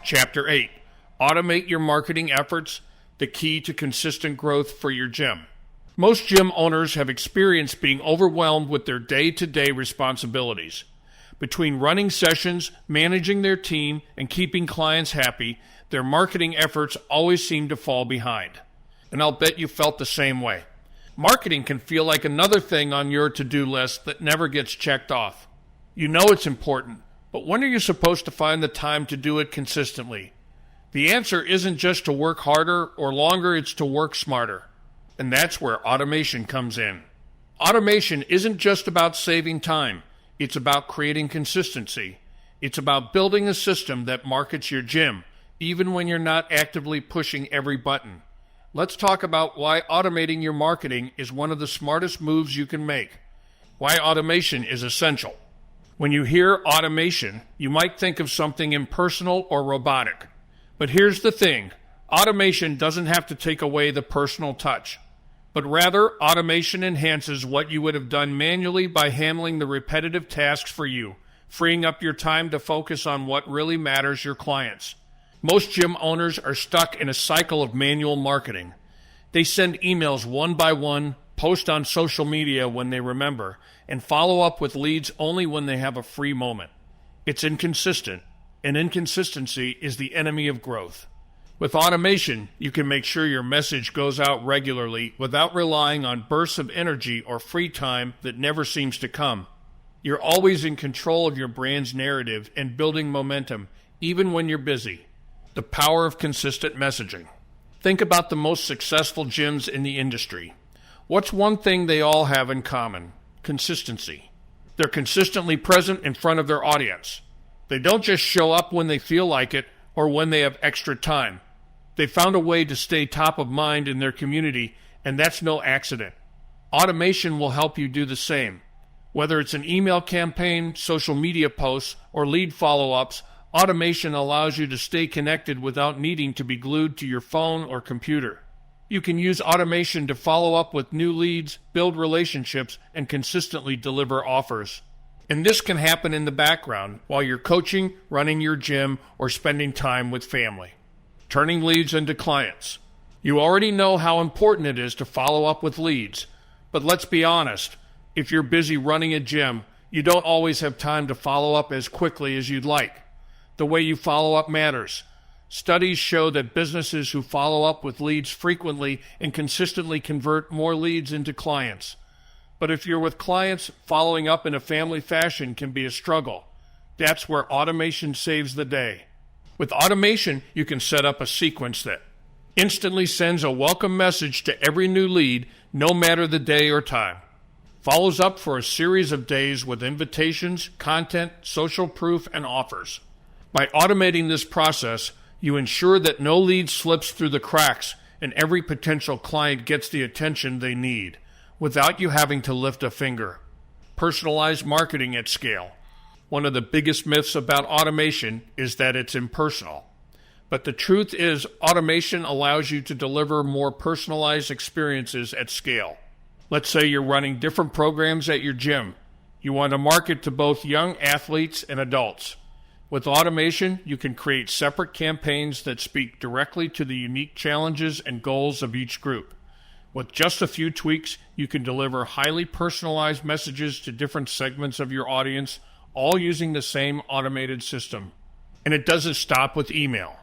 Chapter 8, Automate Your Marketing Efforts, the Key to Consistent Growth for Your Gym. Most gym owners have experienced being overwhelmed with their day-to-day responsibilities. Between running sessions, managing their team, and keeping clients happy, their marketing efforts always seem to fall behind. And I'll bet you felt the same way. Marketing can feel like another thing on your to-do list that never gets checked off. You know it's important, but when are you supposed to find the time to do it consistently? The answer isn't just to work harder or longer, it's to work smarter. And that's where automation comes in. Automation isn't just about saving time. It's about creating consistency. It's about building a system that markets your gym, even when you're not actively pushing every button. Let's talk about why automating your marketing is one of the smartest moves you can make. Why automation is essential. When you hear automation, you might think of something impersonal or robotic. But here's the thing, automation doesn't have to take away the personal touch, but rather automation enhances what you would have done manually by handling the repetitive tasks for you, freeing up your time to focus on what really matters your clients. Most gym owners are stuck in a cycle of manual marketing. They send emails one by one, post on social media when they remember, and follow up with leads only when they have a free moment. It's inconsistent, and inconsistency is the enemy of growth. With automation, you can make sure your message goes out regularly without relying on bursts of energy or free time that never seems to come. You're always in control of your brand's narrative and building momentum, even when you're busy. The power of consistent messaging. Think about the most successful gyms in the industry. What's one thing they all have in common? Consistency. They're consistently present in front of their audience. They don't just show up when they feel like it or when they have extra time. They found a way to stay top of mind in their community, and that's no accident. Automation will help you do the same. Whether it's an email campaign, social media posts, or lead follow-ups, automation allows you to stay connected without needing to be glued to your phone or computer. You can use automation to follow up with new leads, build relationships, and consistently deliver offers. And this can happen in the background while you're coaching, running your gym, or spending time with family. Turning leads into clients. You already know how important it is to follow up with leads, but let's be honest, if you're busy running a gym, you don't always have time to follow up as quickly as you'd like. The way you follow up matters. Studies show that businesses who follow up with leads frequently and consistently convert more leads into clients. But if you're with clients, following up in a family fashion can be a struggle. That's where automation saves the day. With automation, you can set up a sequence that instantly sends a welcome message to every new lead, no matter the day or time. Follows up for a series of days with invitations, content, social proof, and offers. By automating this process, you ensure that no lead slips through the cracks and every potential client gets the attention they need, without you having to lift a finger. Personalized marketing at scale. One of the biggest myths about automation is that it's impersonal. But the truth is, automation allows you to deliver more personalized experiences at scale. Let's say you're running different programs at your gym. You want to market to both young athletes and adults. With automation, you can create separate campaigns that speak directly to the unique challenges and goals of each group. With just a few tweaks, you can deliver highly personalized messages to different segments of your audience, all using the same automated system. And it doesn't stop with email.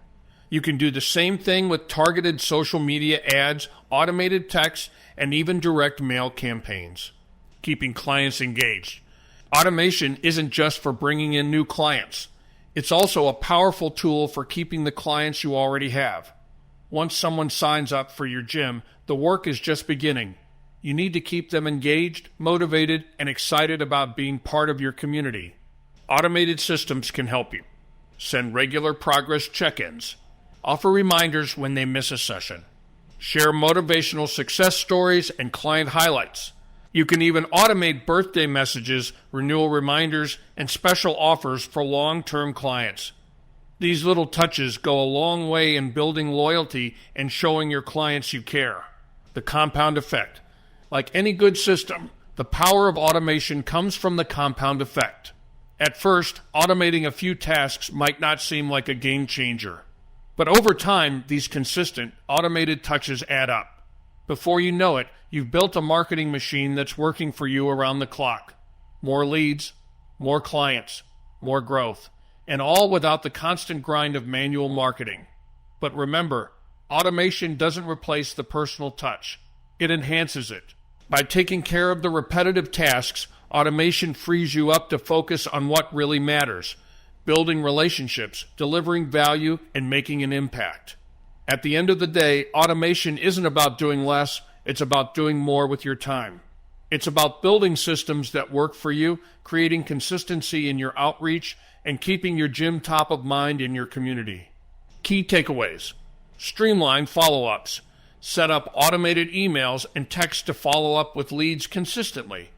You can do the same thing with targeted social media ads, automated text, and even direct mail campaigns, keeping clients engaged. Automation isn't just for bringing in new clients. It's also a powerful tool for keeping the clients you already have. Once someone signs up for your gym, the work is just beginning. You need to keep them engaged, motivated, and excited about being part of your community. Automated systems can help you. Send regular progress check-ins. Offer reminders when they miss a session. Share motivational success stories and client highlights. You can even automate birthday messages, renewal reminders, and special offers for long-term clients. These little touches go a long way in building loyalty and showing your clients you care. The compound effect. Like any good system, the power of automation comes from the compound effect. At first, automating a few tasks might not seem like a game changer. But over time, these consistent, automated touches add up. Before you know it, you've built a marketing machine that's working for you around the clock. More leads, more clients, more growth, and all without the constant grind of manual marketing. But remember, automation doesn't replace the personal touch. It enhances it. By taking care of the repetitive tasks, automation frees you up to focus on what really matters: building relationships, delivering value, and making an impact. At the end of the day, automation isn't about doing less, it's about doing more with your time. It's about building systems that work for you, creating consistency in your outreach, and keeping your gym top of mind in your community. Key takeaways: streamline follow-ups. Set up automated emails and text to follow up with leads consistently.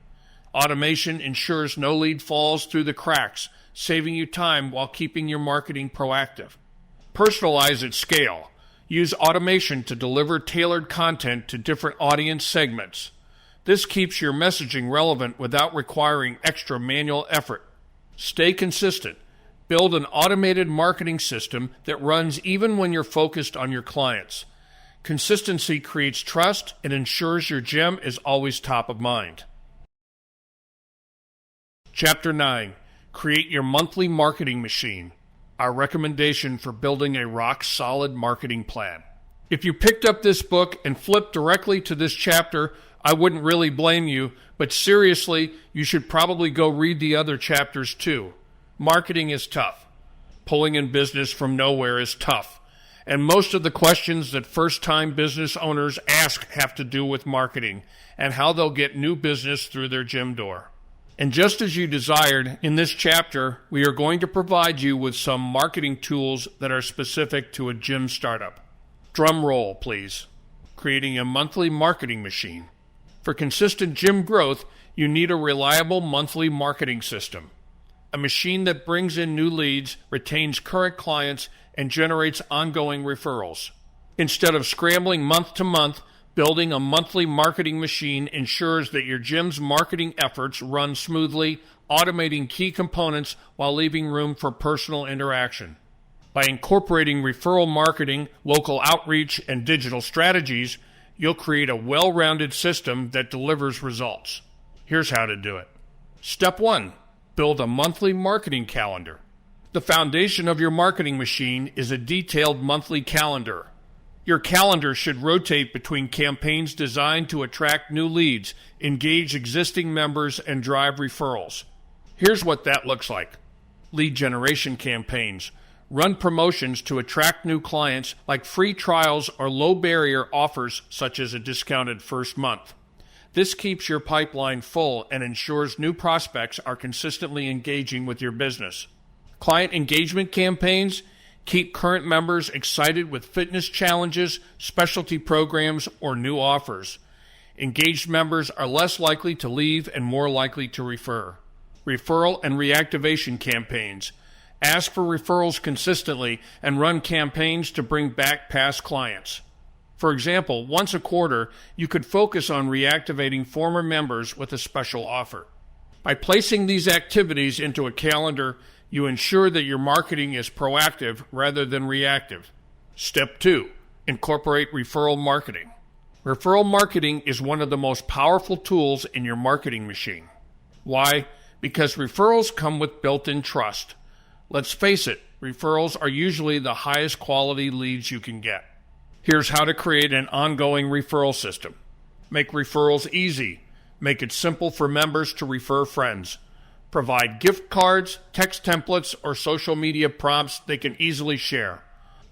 Automation ensures no lead falls through the cracks, saving you time while keeping your marketing proactive. Personalize at scale. Use automation to deliver tailored content to different audience segments. This keeps your messaging relevant without requiring extra manual effort. Stay consistent. Build an automated marketing system that runs even when you're focused on your clients. Consistency creates trust and ensures your gym is always top of mind. Chapter 9. Create your monthly marketing machine. Our recommendation for building a rock-solid marketing plan. If you picked up this book and flipped directly to this chapter, I wouldn't really blame you, but seriously, you should probably go read the other chapters too. Marketing is tough. Pulling in business from nowhere is tough. And most of the questions that first-time business owners ask have to do with marketing and how they'll get new business through their gym door. And just as you desired, in this chapter, we are going to provide you with some marketing tools that are specific to a gym startup. Drum roll, please. Creating a monthly marketing machine. For consistent gym growth, you need a reliable monthly marketing system. A machine that brings in new leads, retains current clients, and generates ongoing referrals. Instead of scrambling month to month, building a monthly marketing machine ensures that your gym's marketing efforts run smoothly, automating key components while leaving room for personal interaction. By incorporating referral marketing, local outreach, and digital strategies, you'll create a well-rounded system that delivers results. Here's how to do it. Step 1. Build a monthly marketing calendar. The foundation of your marketing machine is a detailed monthly calendar. Your calendar should rotate between campaigns designed to attract new leads, engage existing members, and drive referrals. Here's what that looks like. Lead generation campaigns. Run promotions to attract new clients like free trials or low-barrier offers such as a discounted first month. This keeps your pipeline full and ensures new prospects are consistently engaging with your business. Client engagement campaigns keep current members excited with fitness challenges, specialty programs, or new offers. Engaged members are less likely to leave and more likely to refer. Referral and reactivation campaigns. Ask for referrals consistently and run campaigns to bring back past clients. For example, once a quarter, you could focus on reactivating former members with a special offer. By placing these activities into a calendar, you ensure that your marketing is proactive rather than reactive. Step 2. Incorporate referral marketing. Referral marketing is one of the most powerful tools in your marketing machine. Why? Because referrals come with built-in trust. Let's face it, referrals are usually the highest quality leads you can get. Here's how to create an ongoing referral system. Make referrals easy. Make it simple for members to refer friends. Provide gift cards, text templates, or social media prompts they can easily share.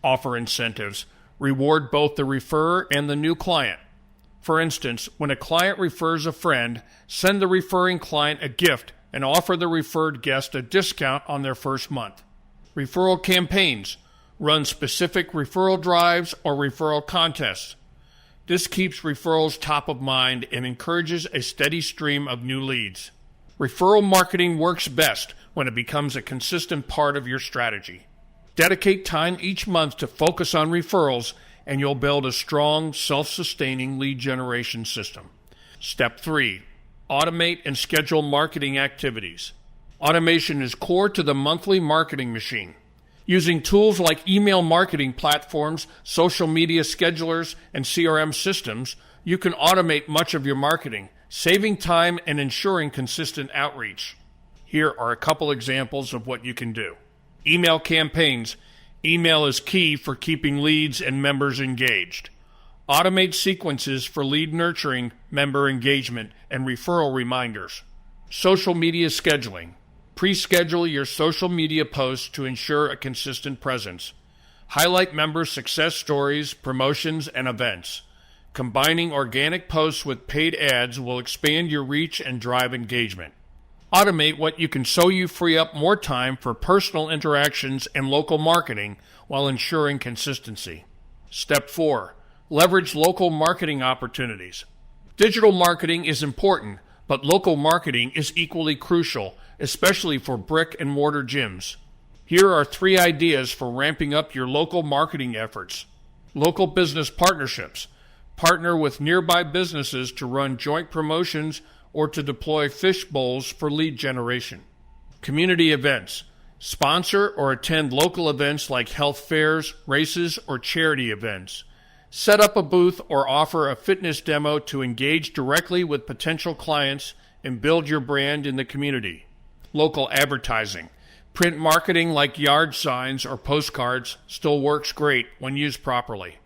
Offer incentives. Reward both the referrer and the new client. For instance, when a client refers a friend, send the referring client a gift and offer the referred guest a discount on their first month. Referral campaigns. Run specific referral drives or referral contests. This keeps referrals top of mind and encourages a steady stream of new leads. Referral marketing works best when it becomes a consistent part of your strategy. Dedicate time each month to focus on referrals, and you'll build a strong, self-sustaining lead generation system. Step 3. Automate and schedule marketing activities. Automation is core to the monthly marketing machine. Using tools like email marketing platforms, social media schedulers, and CRM systems, you can automate much of your marketing, saving time and ensuring consistent outreach. Here are a couple examples of what you can do. Email campaigns. Email is key for keeping leads and members engaged. Automate sequences for lead nurturing, member engagement, and referral reminders. Social media scheduling. Pre-schedule your social media posts to ensure a consistent presence. Highlight member success stories, promotions, and events. Combining organic posts with paid ads will expand your reach and drive engagement. Automate what you can so you free up more time for personal interactions and local marketing while ensuring consistency. Step 4. Leverage local marketing opportunities. Digital marketing is important, but local marketing is equally crucial, especially for brick-and-mortar gyms. Here are 3 ideas for ramping up your local marketing efforts. Local business partnerships. Partner with nearby businesses to run joint promotions or to deploy fish bowls for lead generation. Community events. Sponsor or attend local events like health fairs, races, or charity events. Set up a booth or offer a fitness demo to engage directly with potential clients and build your brand in the community. Local advertising. Print marketing like yard signs or postcards still works great when used properly.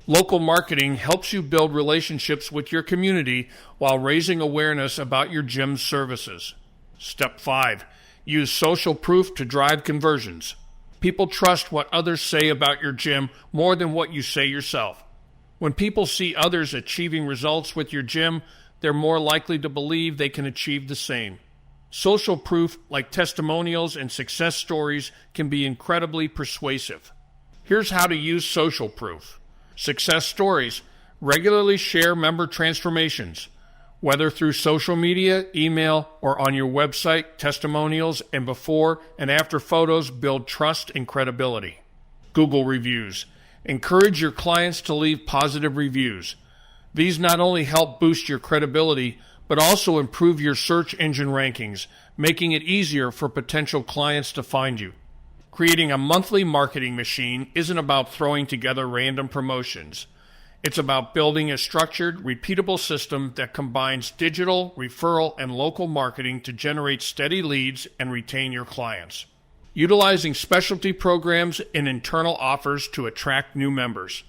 Local marketing helps you build relationships with your community while raising awareness about your gym's services. Step 5. Use social proof to drive conversions. People trust what others say about your gym more than what you say yourself. When people see others achieving results with your gym, they're more likely to believe they can achieve the same. Social proof, like testimonials and success stories, can be incredibly persuasive. Here's how to use social proof. Success stories. Regularly share member transformations. Whether through social media, email, or on your website, testimonials and before and after photos build trust and credibility. Google reviews. Encourage your clients to leave positive reviews. These not only help boost your credibility, but also improve your search engine rankings, making it easier for potential clients to find you. Creating a monthly marketing machine isn't about throwing together random promotions. It's about building a structured, repeatable system that combines digital, referral, and local marketing to generate steady leads and retain your clients. Utilizing specialty programs and internal offers to attract new members.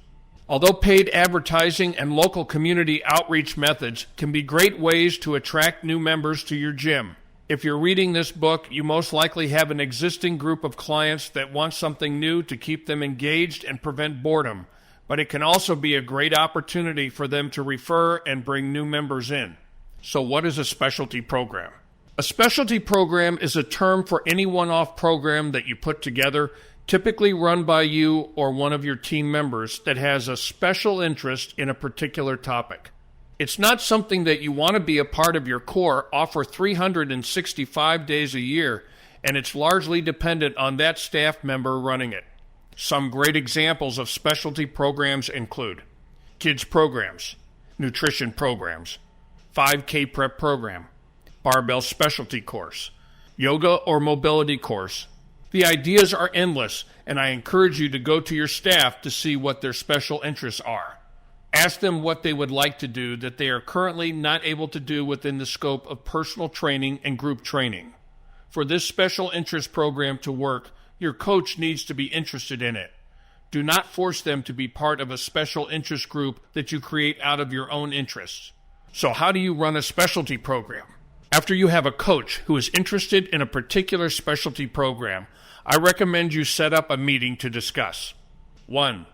Although paid advertising and local community outreach methods can be great ways to attract new members to your gym, if you're reading this book, you most likely have an existing group of clients that want something new to keep them engaged and prevent boredom, but it can also be a great opportunity for them to refer and bring new members in. So what is a specialty program? A specialty program is a term for any one-off program that you put together, typically run by you or one of your team members that has a special interest in a particular topic. It's not something that you want to be a part of your core, offer 365 days a year, and it's largely dependent on that staff member running it. Some great examples of specialty programs include kids programs, nutrition programs, 5K prep program, barbell specialty course, yoga or mobility course. The ideas are endless, and I encourage you to go to your staff to see what their special interests are. Ask them what they would like to do that they are currently not able to do within the scope of personal training and group training. For this special interest program to work, your coach needs to be interested in it. Do not force them to be part of a special interest group that you create out of your own interests. So how do you run a specialty program? After you have a coach who is interested in a particular specialty program, I recommend you set up a meeting to discuss. 1.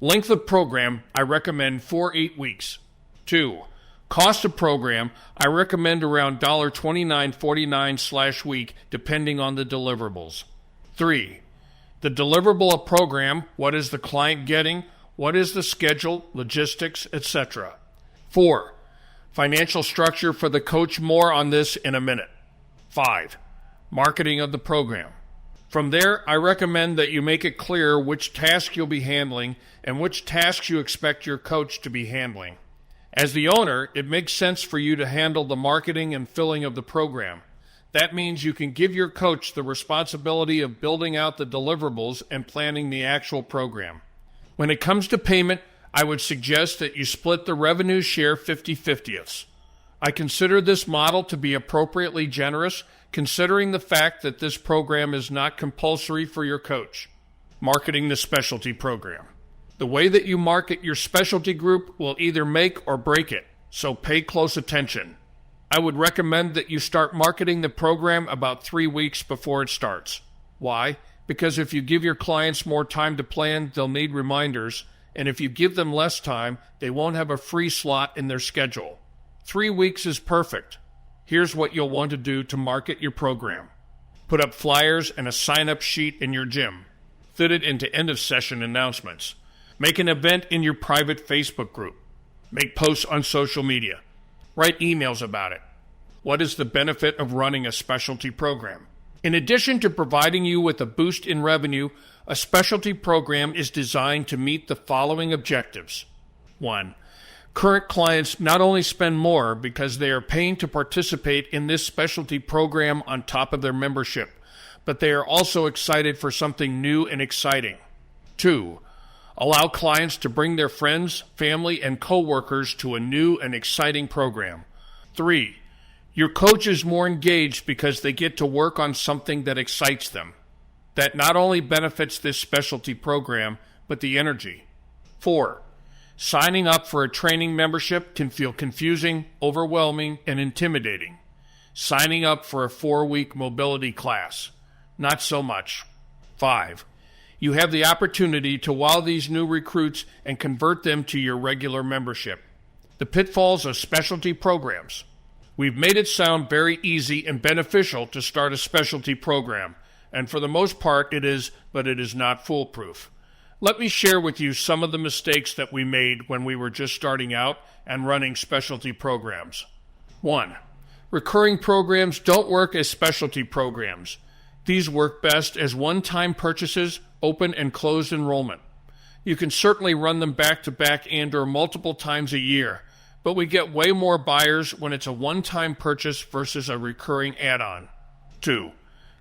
Length of program, I recommend 4-8 weeks. 2. Cost of program, I recommend around $29.49/week depending on the deliverables. 3. The deliverable of program, what is the client getting, what is the schedule, logistics, etc. 4. Financial structure for the coach, more on this in a minute. 5. Marketing of the program. From there, I recommend that you make it clear which tasks you'll be handling and which tasks you expect your coach to be handling. As the owner, it makes sense for you to handle the marketing and filling of the program. That means you can give your coach the responsibility of building out the deliverables and planning the actual program. When it comes to payment, I would suggest that you split the revenue share 50-50ths. I consider this model to be appropriately generous, considering the fact that this program is not compulsory for your coach. Marketing the specialty program. The way that you market your specialty group will either make or break it, so pay close attention. I would recommend that you start marketing the program about 3 weeks before it starts. Why? Because if you give your clients more time to plan, they'll need reminders, and if you give them less time, they won't have a free slot in their schedule. 3 weeks is perfect. Here's what you'll want to do to market your program. Put up flyers and a sign-up sheet in your gym. Fit it into end-of-session announcements. Make an event in your private Facebook group. Make posts on social media. Write emails about it. What is the benefit of running a specialty program? In addition to providing you with a boost in revenue, a specialty program is designed to meet the following objectives. 1. Current clients not only spend more because they are paying to participate in this specialty program on top of their membership, but they are also excited for something new and exciting. 2. Allow clients to bring their friends, family, and coworkers to a new and exciting program. 3. Your coach is more engaged because they get to work on something that excites them. That not only benefits this specialty program, but the energy. 4. Signing up for a training membership can feel confusing, overwhelming, and intimidating. Signing up for a 4-week mobility class, not so much. 5. You have the opportunity to wow these new recruits and convert them to your regular membership. The pitfalls of specialty programs. We've made it sound very easy and beneficial to start a specialty program, and for the most part it is, but it is not foolproof. Let me share with you some of the mistakes that we made when we were just starting out and running specialty programs. 1. Recurring programs don't work as specialty programs. These work best as one-time purchases, open and closed enrollment. You can certainly run them back-to-back and/or multiple times a year, but we get way more buyers when it's a one-time purchase versus a recurring add-on. 2.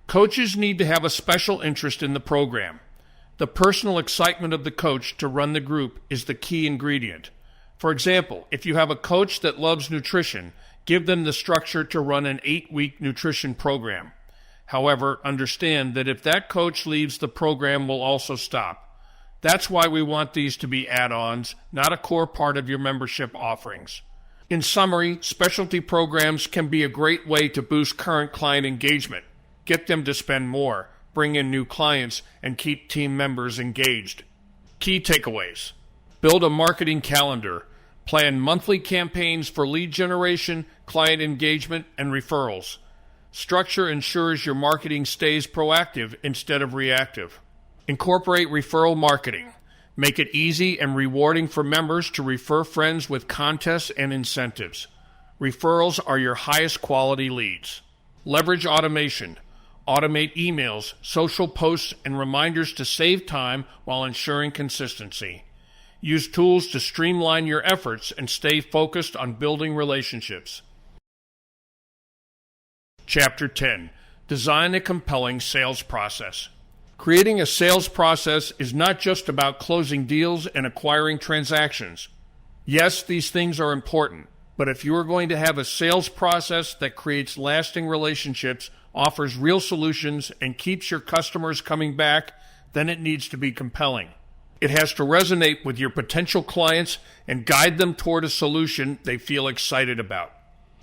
Coaches need to have a special interest in the program. The personal excitement of the coach to run the group is the key ingredient. For example, if you have a coach that loves nutrition, give them the structure to run an 8-week nutrition program. However, understand that if that coach leaves, the program will also stop. That's why we want these to be add-ons, not a core part of your membership offerings. In summary, specialty programs can be a great way to boost current client engagement, get them to spend more, bring in new clients, and keep team members engaged. Key takeaways. Build a marketing calendar. Plan monthly campaigns for lead generation, client engagement, and referrals. Structure ensures your marketing stays proactive instead of reactive. Incorporate referral marketing. Make it easy and rewarding for members to refer friends with contests and incentives. Referrals are your highest quality leads. Leverage automation. Automate emails, social posts, and reminders to save time while ensuring consistency. Use tools to streamline your efforts and stay focused on building relationships. Chapter 10. Design a compelling sales process. Creating a sales process is not just about closing deals and acquiring transactions. Yes, these things are important, but if you are going to have a sales process that creates lasting relationships, offers real solutions, and keeps your customers coming back, then it needs to be compelling. It has to resonate with your potential clients and guide them toward a solution they feel excited about.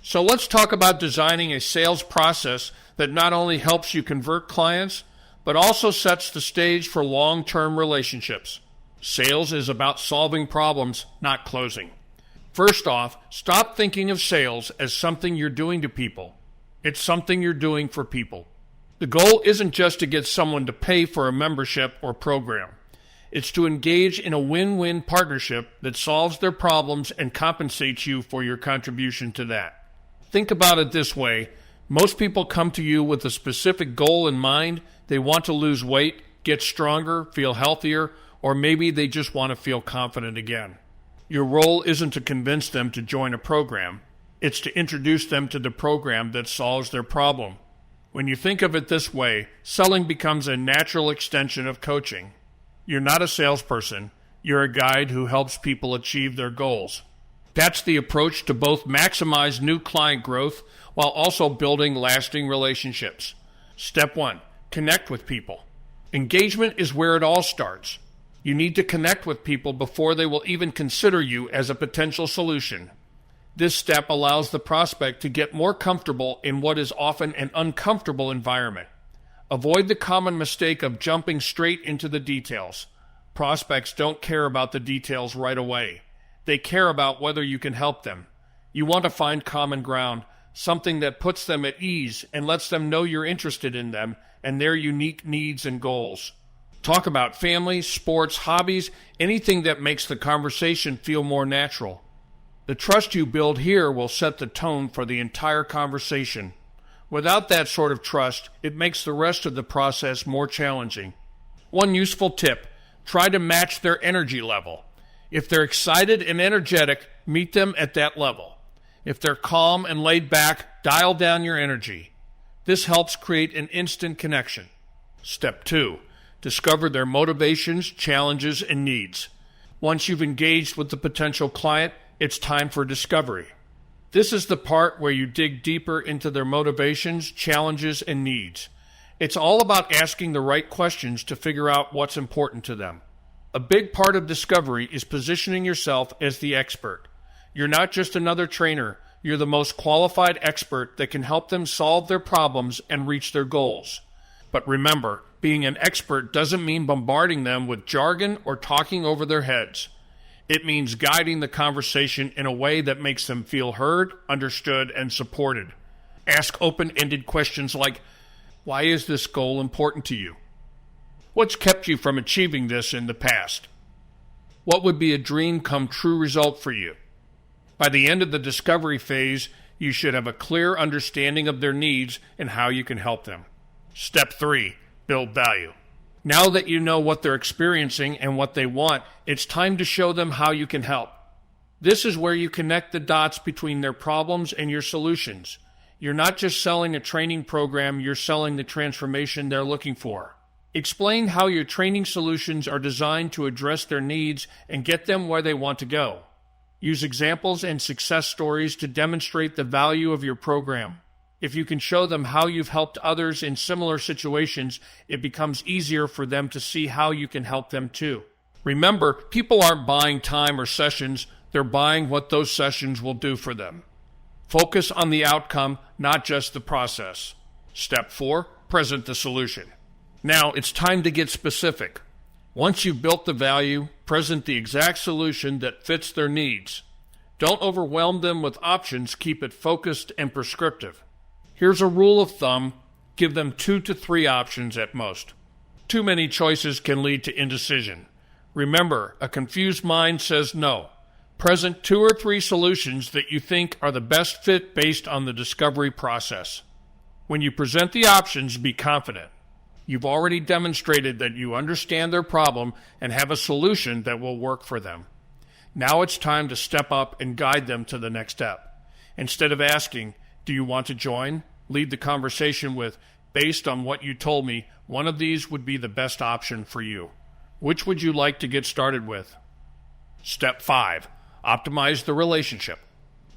So let's talk about designing a sales process that not only helps you convert clients, but also sets the stage for long-term relationships. Sales is about solving problems, not closing. First off, stop thinking of sales as something you're doing to people. It's something you're doing for people. The goal isn't just to get someone to pay for a membership or program. It's to engage in a win-win partnership that solves their problems and compensates you for your contribution to that. Think about it this way. Most people come to you with a specific goal in mind. They want to lose weight, get stronger, feel healthier, or maybe they just want to feel confident again. Your role isn't to convince them to join a program. It's to introduce them to the program that solves their problem. When you think of it this way, selling becomes a natural extension of coaching. You're not a salesperson. You're a guide who helps people achieve their goals. That's the approach to both maximize new client growth while also building lasting relationships. Step 1, connect with people. Engagement is where it all starts. You need to connect with people before they will even consider you as a potential solution. This step allows the prospect to get more comfortable in what is often an uncomfortable environment. Avoid the common mistake of jumping straight into the details. Prospects don't care about the details right away. They care about whether you can help them. You want to find common ground, something that puts them at ease and lets them know you're interested in them and their unique needs and goals. Talk about family, sports, hobbies, anything that makes the conversation feel more natural. The trust you build here will set the tone for the entire conversation. Without that sort of trust, it makes the rest of the process more challenging. One useful tip, try to match their energy level. If they're excited and energetic, meet them at that level. If they're calm and laid back, dial down your energy. This helps create an instant connection. Step 2, discover their motivations, challenges, and needs. Once you've engaged with the potential client, it's time for discovery. This is the part where you dig deeper into their motivations, challenges, and needs. It's all about asking the right questions to figure out what's important to them. A big part of discovery is positioning yourself as the expert. You're not just another trainer. You're the most qualified expert that can help them solve their problems and reach their goals. But remember, being an expert doesn't mean bombarding them with jargon or talking over their heads. It means guiding the conversation in a way that makes them feel heard, understood, and supported. Ask open-ended questions like, why is this goal important to you? What's kept you from achieving this in the past? What would be a dream come true result for you? By the end of the discovery phase, you should have a clear understanding of their needs and how you can help them. Step 3, build value. Now that you know what they're experiencing and what they want, it's time to show them how you can help. This is where you connect the dots between their problems and your solutions. You're not just selling a training program, you're selling the transformation they're looking for. Explain how your training solutions are designed to address their needs and get them where they want to go. Use examples and success stories to demonstrate the value of your program. If you can show them how you've helped others in similar situations, it becomes easier for them to see how you can help them too. Remember, people aren't buying time or sessions, they're buying what those sessions will do for them. Focus on the outcome, not just the process. Step 4, present the solution. Now it's time to get specific. Once you've built the value, present the exact solution that fits their needs. Don't overwhelm them with options, keep it focused and prescriptive. Here's a rule of thumb, give them 2 to 3 options at most. Too many choices can lead to indecision. Remember, a confused mind says no. Present 2 or 3 solutions that you think are the best fit based on the discovery process. When you present the options, be confident. You've already demonstrated that you understand their problem and have a solution that will work for them. Now it's time to step up and guide them to the next step. Instead of asking, do you want to join? Lead the conversation with, based on what you told me, one of these would be the best option for you. Which would you like to get started with? Step 5, optimize the relationship.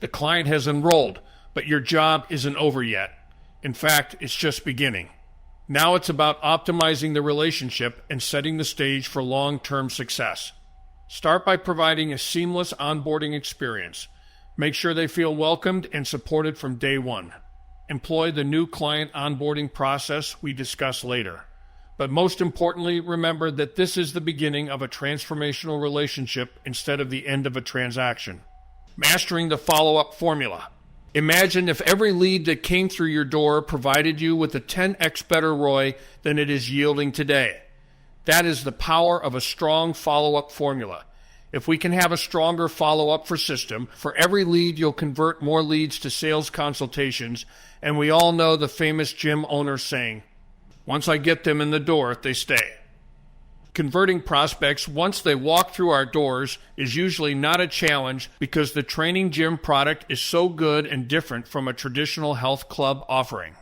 The client has enrolled, but your job isn't over yet. In fact, it's just beginning. Now it's about optimizing the relationship and setting the stage for long-term success. Start by providing a seamless onboarding experience. Make sure they feel welcomed and supported from day one. Employ the new client onboarding process we discuss later. But most importantly, remember that this is the beginning of a transformational relationship instead of the end of a transaction. Mastering the follow-up formula. Imagine if every lead that came through your door provided you with a 10x better ROI than it is yielding today. That is the power of a strong follow-up formula. If we can have a stronger follow-up for system, for every lead you'll convert more leads to sales consultations, and we all know the famous gym owner saying, once I get them in the door, they stay. Converting prospects once they walk through our doors is usually not a challenge because the training gym product is so good and different from a traditional health club offering.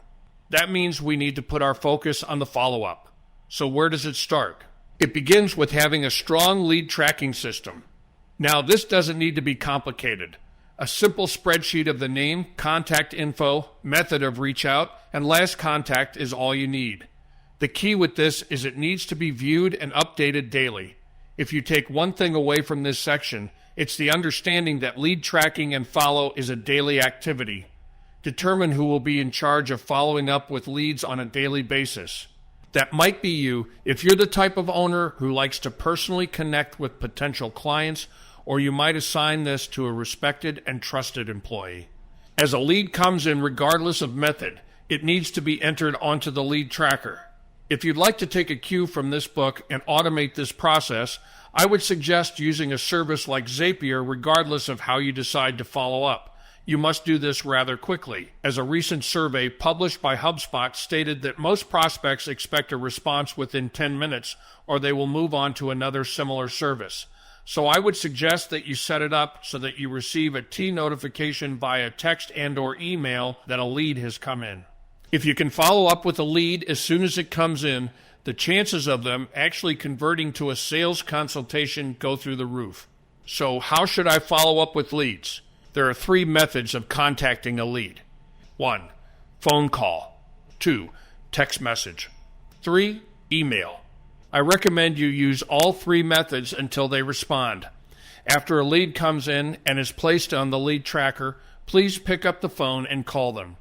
That means we need to put our focus on the follow-up. So where does it start? It begins with having a strong lead tracking system. Now, this doesn't need to be complicated. A simple spreadsheet of the name, contact info, method of reach out, and last contact is all you need. The key with this is it needs to be viewed and updated daily. If you take one thing away from this section, it's the understanding that lead tracking and follow is a daily activity. Determine who will be in charge of following up with leads on a daily basis. That might be you if you're the type of owner who likes to personally connect with potential clients, or you might assign this to a respected and trusted employee. As a lead comes in regardless of method, it needs to be entered onto the lead tracker. If you'd like to take a cue from this book and automate this process, I would suggest using a service like Zapier regardless of how you decide to follow up. You must do this rather quickly, as a recent survey published by HubSpot stated that most prospects expect a response within 10 minutes or they will move on to another similar service. So I would suggest that you set it up so that you receive a T notification via text and/or email that a lead has come in. If you can follow up with a lead as soon as it comes in, the chances of them actually converting to a sales consultation go through the roof. So how should I follow up with leads? There are 3 methods of contacting a lead. 1. Phone call. 2. Text message. 3. Email. I recommend you use all 3 methods until they respond. After a lead comes in and is placed on the lead tracker, please pick up the phone and call them.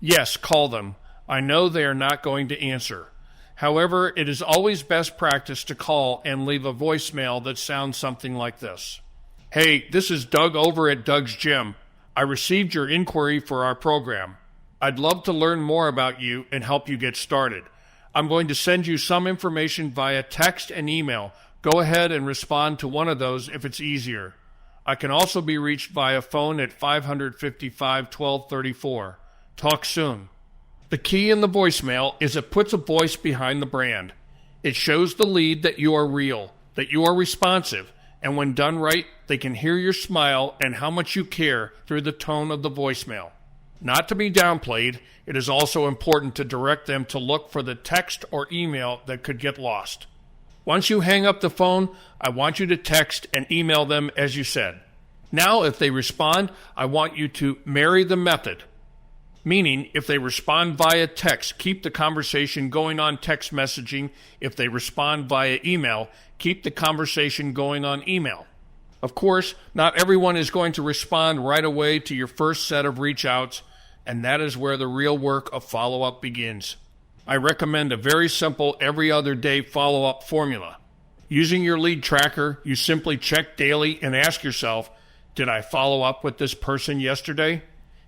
Yes, call them. I know they are not going to answer. However, it is always best practice to call and leave a voicemail that sounds something like this. Hey, this is Doug over at Doug's Gym. I received your inquiry for our program. I'd love to learn more about you and help you get started. I'm going to send you some information via text and email. Go ahead and respond to one of those if it's easier. I can also be reached via phone at 555-1234. Talk soon. The key in the voicemail is it puts a voice behind the brand. It shows the lead that you are real, that you are responsive, and when done right, they can hear your smile and how much you care through the tone of the voicemail. Not to be downplayed, it is also important to direct them to look for the text or email that could get lost. Once you hang up the phone, I want you to text and email them as you said. Now, if they respond, I want you to marry the method. Meaning, if they respond via text, keep the conversation going on text messaging. If they respond via email, keep the conversation going on email. Of course, not everyone is going to respond right away to your first set of reach outs, and that is where the real work of follow-up begins. I recommend a very simple every other day follow-up formula. Using your lead tracker, you simply check daily and ask yourself, did I follow up with this person yesterday?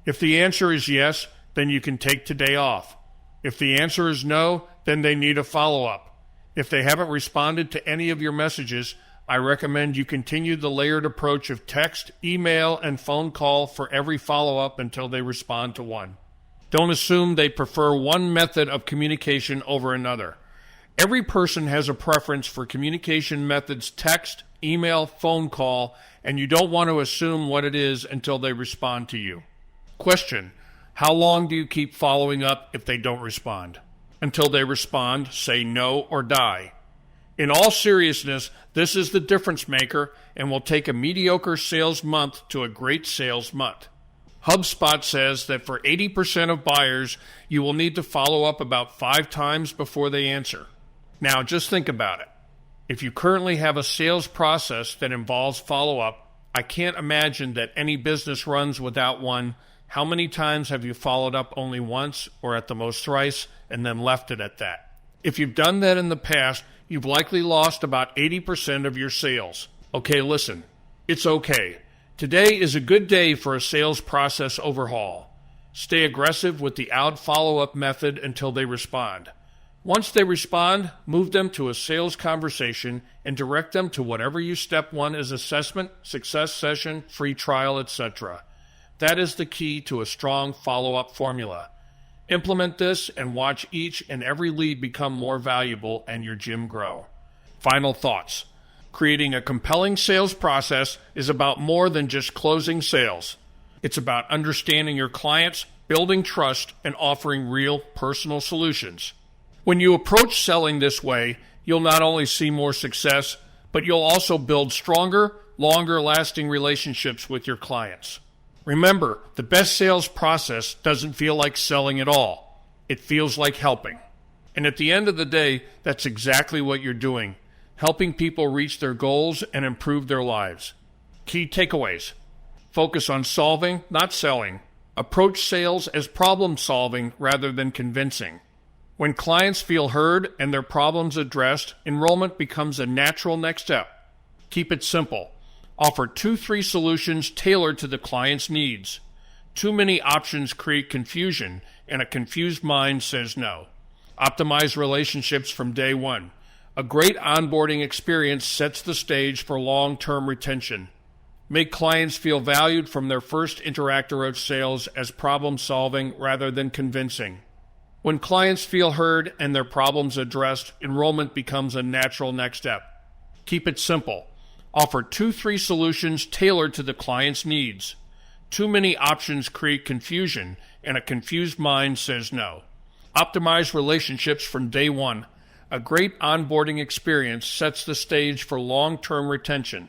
If the answer is yes, then you can take today off. If the answer is no, then they need a follow-up. If they haven't responded to any of your messages, I recommend you continue the layered approach of text, email, and phone call for every follow-up until they respond to one. Don't assume they prefer one method of communication over another. Every person has a preference for communication methods: text, email, phone call, and you don't want to assume what it is until they respond to you. Question: how long do you keep following up if they don't respond? Until they respond, say no or die. In all seriousness, this is the difference maker and will take a mediocre sales month to a great sales month. HubSpot says that for 80% of buyers, you will need to follow up about 5 times before they answer. Now, just think about it. If you currently have a sales process that involves follow-up, I can't imagine that any business runs without one. How many times have you followed up only once or at the most thrice and then left it at that? If you've done that in the past, you've likely lost about 80% of your sales. Okay, listen, it's okay. Today is a good day for a sales process overhaul. Stay aggressive with the out follow-up method until they respond. Once they respond, move them to a sales conversation and direct them to whatever your step 1 is: assessment, success session, free trial, etc. That is the key to a strong follow-up formula. Implement this and watch each and every lead become more valuable and your gym grow. Final thoughts. Creating a compelling sales process is about more than just closing sales. It's about understanding your clients, building trust, and offering real personal solutions. When you approach selling this way, you'll not only see more success, but you'll also build stronger, longer-lasting relationships with your clients. Remember, the best sales process doesn't feel like selling at all. It feels like helping. And at the end of the day, that's exactly what you're doing, helping people reach their goals and improve their lives. Key takeaways. Focus on solving, not selling. Approach sales as problem-solving rather than convincing. When clients feel heard and their problems addressed, enrollment becomes a natural next step. Keep it simple. Offer 2-3 solutions tailored to the client's needs. Too many options create confusion, and a confused mind says no. Optimize relationships from day one. A great onboarding experience sets the stage for long-term retention. Make clients feel valued from their first interaction of sales as problem-solving rather than convincing. When clients feel heard and their problems addressed, enrollment becomes a natural next step. Keep it simple. Offer 2-3 solutions tailored to the client's needs. Too many options create confusion, and a confused mind says no. Optimize relationships from day one. A great onboarding experience sets the stage for long-term retention.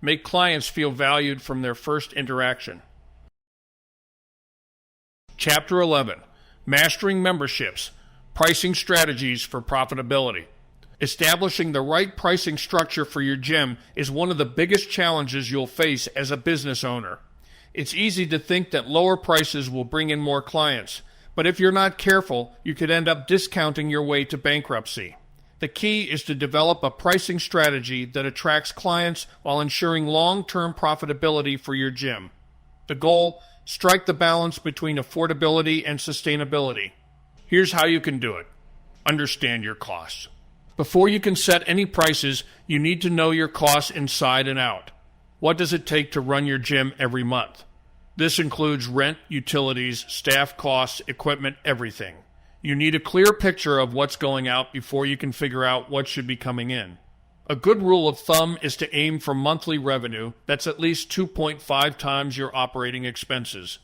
Make clients feel valued from their first interaction. Chapter 11. Mastering Memberships. Pricing Strategies for Profitability. Establishing the right pricing structure for your gym is one of the biggest challenges you'll face as a business owner. It's easy to think that lower prices will bring in more clients, but if you're not careful, you could end up discounting your way to bankruptcy. The key is to develop a pricing strategy that attracts clients while ensuring long-term profitability for your gym. The goal: strike the balance between affordability and sustainability. Here's how you can do it. Understand your costs. Before you can set any prices, you need to know your costs inside and out. What does it take to run your gym every month? This includes rent, utilities, staff costs, equipment, everything. You need a clear picture of what's going out before you can figure out what should be coming in. A good rule of thumb is to aim for monthly revenue that's at least 2.5 times your operating expenses.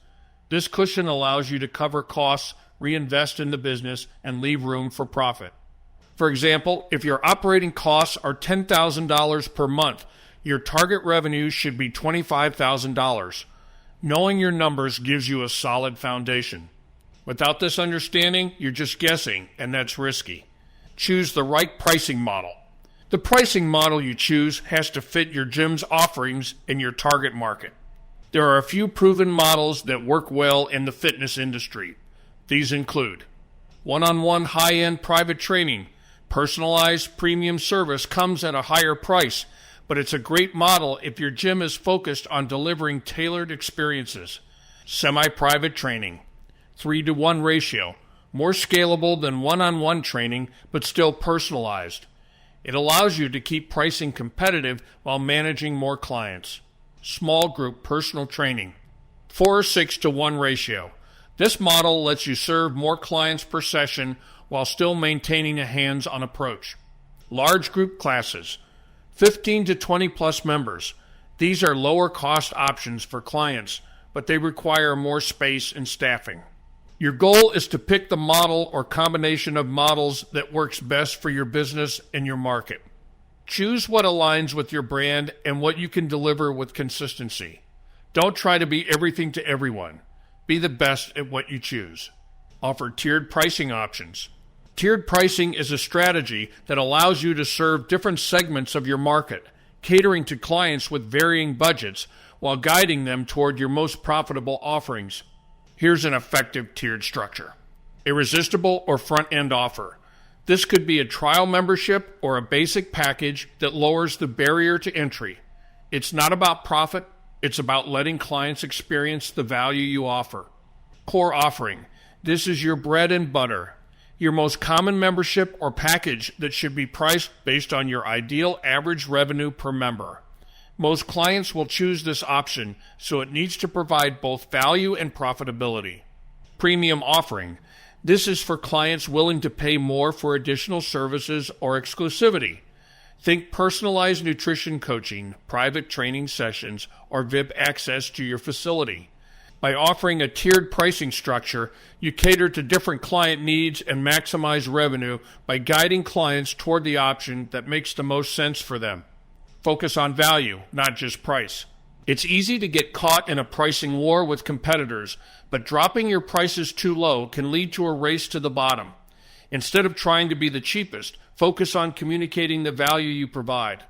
This cushion allows you to cover costs, reinvest in the business, and leave room for profit. For example, if your operating costs are $10,000 per month, your target revenue should be $25,000. Knowing your numbers gives you a solid foundation. Without this understanding, you're just guessing, and that's risky. Choose the right pricing model. The pricing model you choose has to fit your gym's offerings and your target market. There are a few proven models that work well in the fitness industry. These include one-on-one high-end private training. Personalized premium service comes at a higher price, but it's a great model if your gym is focused on delivering tailored experiences. Semi-private training. 3-to-1 ratio. More scalable than one-on-one training, but still personalized. It allows you to keep pricing competitive while managing more clients. Small group personal training. 4 or 6-to-1 ratio. This model lets you serve more clients per session while still maintaining a hands-on approach. Large group classes. 15 to 20 plus members. These are lower cost options for clients, but they require more space and staffing. Your goal is to pick the model or combination of models that works best for your business and your market. Choose what aligns with your brand and what you can deliver with consistency. Don't try to be everything to everyone. Be the best at what you choose. Offer tiered pricing options. Tiered pricing is a strategy that allows you to serve different segments of your market, catering to clients with varying budgets while guiding them toward your most profitable offerings. Here's an effective tiered structure. Irresistible or front-end offer. This could be a trial membership or a basic package that lowers the barrier to entry. It's not about profit, it's about letting clients experience the value you offer. Core offering. This is your bread and butter. Your most common membership or package that should be priced based on your ideal average revenue per member. Most clients will choose this option, so it needs to provide both value and profitability. Premium offering. This is for clients willing to pay more for additional services or exclusivity. Think personalized nutrition coaching, private training sessions, or VIP access to your facility. By offering a tiered pricing structure, you cater to different client needs and maximize revenue by guiding clients toward the option that makes the most sense for them. Focus on value, not just price. It's easy to get caught in a pricing war with competitors, but dropping your prices too low can lead to a race to the bottom. Instead of trying to be the cheapest, focus on communicating the value you provide.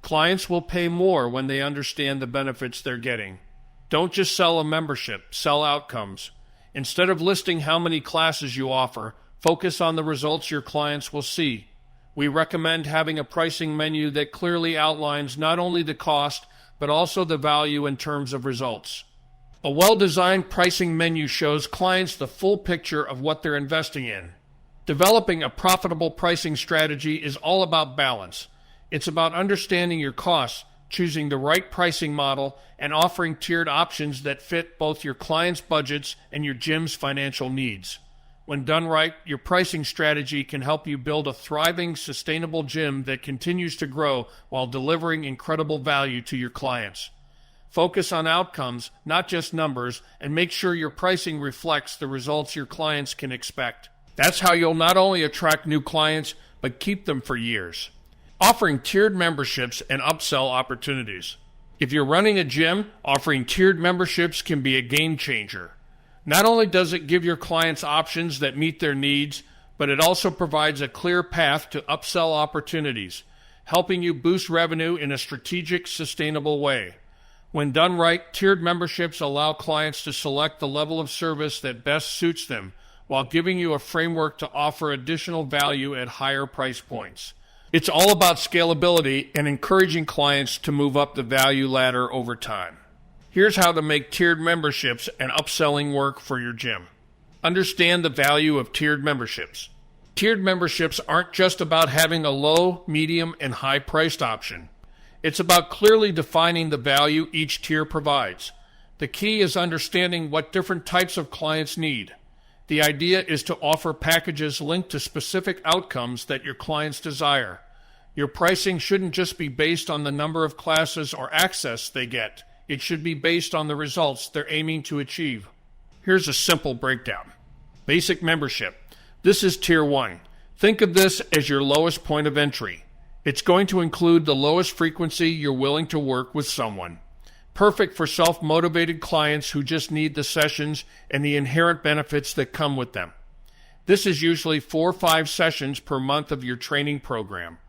Clients will pay more when they understand the benefits they're getting. Don't just sell a membership, sell outcomes. Instead of listing how many classes you offer, focus on the results your clients will see. We recommend having a pricing menu that clearly outlines not only the cost, but also the value in terms of results. A well-designed pricing menu shows clients the full picture of what they're investing in. Developing a profitable pricing strategy is all about balance. It's about understanding your costs, choosing the right pricing model, and offering tiered options that fit both your clients' budgets and your gym's financial needs. When done right, your pricing strategy can help you build a thriving, sustainable gym that continues to grow while delivering incredible value to your clients. Focus on outcomes, not just numbers, and make sure your pricing reflects the results your clients can expect. That's how you'll not only attract new clients, but keep them for years. Offering tiered memberships and upsell opportunities. If you're running a gym, offering tiered memberships can be a game changer. Not only does it give your clients options that meet their needs, but it also provides a clear path to upsell opportunities, helping you boost revenue in a strategic, sustainable way. When done right, tiered memberships allow clients to select the level of service that best suits them, while giving you a framework to offer additional value at higher price points. It's all about scalability and encouraging clients to move up the value ladder over time. Here's how to make tiered memberships and upselling work for your gym. Understand the value of tiered memberships. Tiered memberships aren't just about having a low, medium, and high-priced option. It's about clearly defining the value each tier provides. The key is understanding what different types of clients need. The idea is to offer packages linked to specific outcomes that your clients desire. Your pricing shouldn't just be based on the number of classes or access they get. It should be based on the results they're aiming to achieve. Here's a simple breakdown. Basic membership. This is Tier 1. Think of this as your lowest point of entry. It's going to include the lowest frequency you're willing to work with someone. Perfect for self-motivated clients who just need the sessions and the inherent benefits that come with them. This is usually 4 or 5 sessions per month of your training program.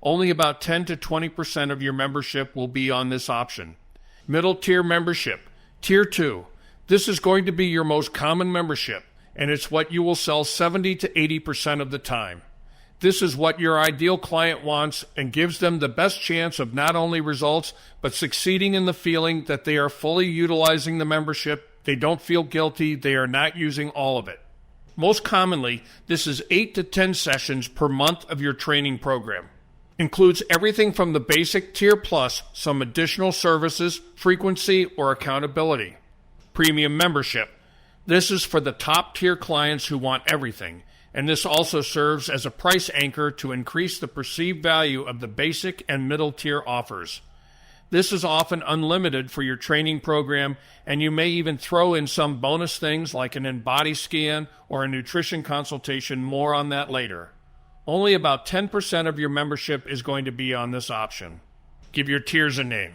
Only about 10 to 20% of your membership will be on this option. Middle tier membership, Tier 2. This is going to be your most common membership, and it's what you will sell 70 to 80% of the time. This is what your ideal client wants and gives them the best chance of not only results, but succeeding in the feeling that they are fully utilizing the membership, they don't feel guilty, they are not using all of it. Most commonly, this is 8 to 10 sessions per month of your training program. Includes everything from the basic Tier Plus, some additional services, frequency, or accountability. Premium membership. This is for the top tier clients who want everything, and this also serves as a price anchor to increase the perceived value of the basic and middle tier offers. This is often unlimited for your training program, and you may even throw in some bonus things like an in-body scan or a nutrition consultation. More on that later. Only about 10% of your membership is going to be on this option. Give your tiers a name.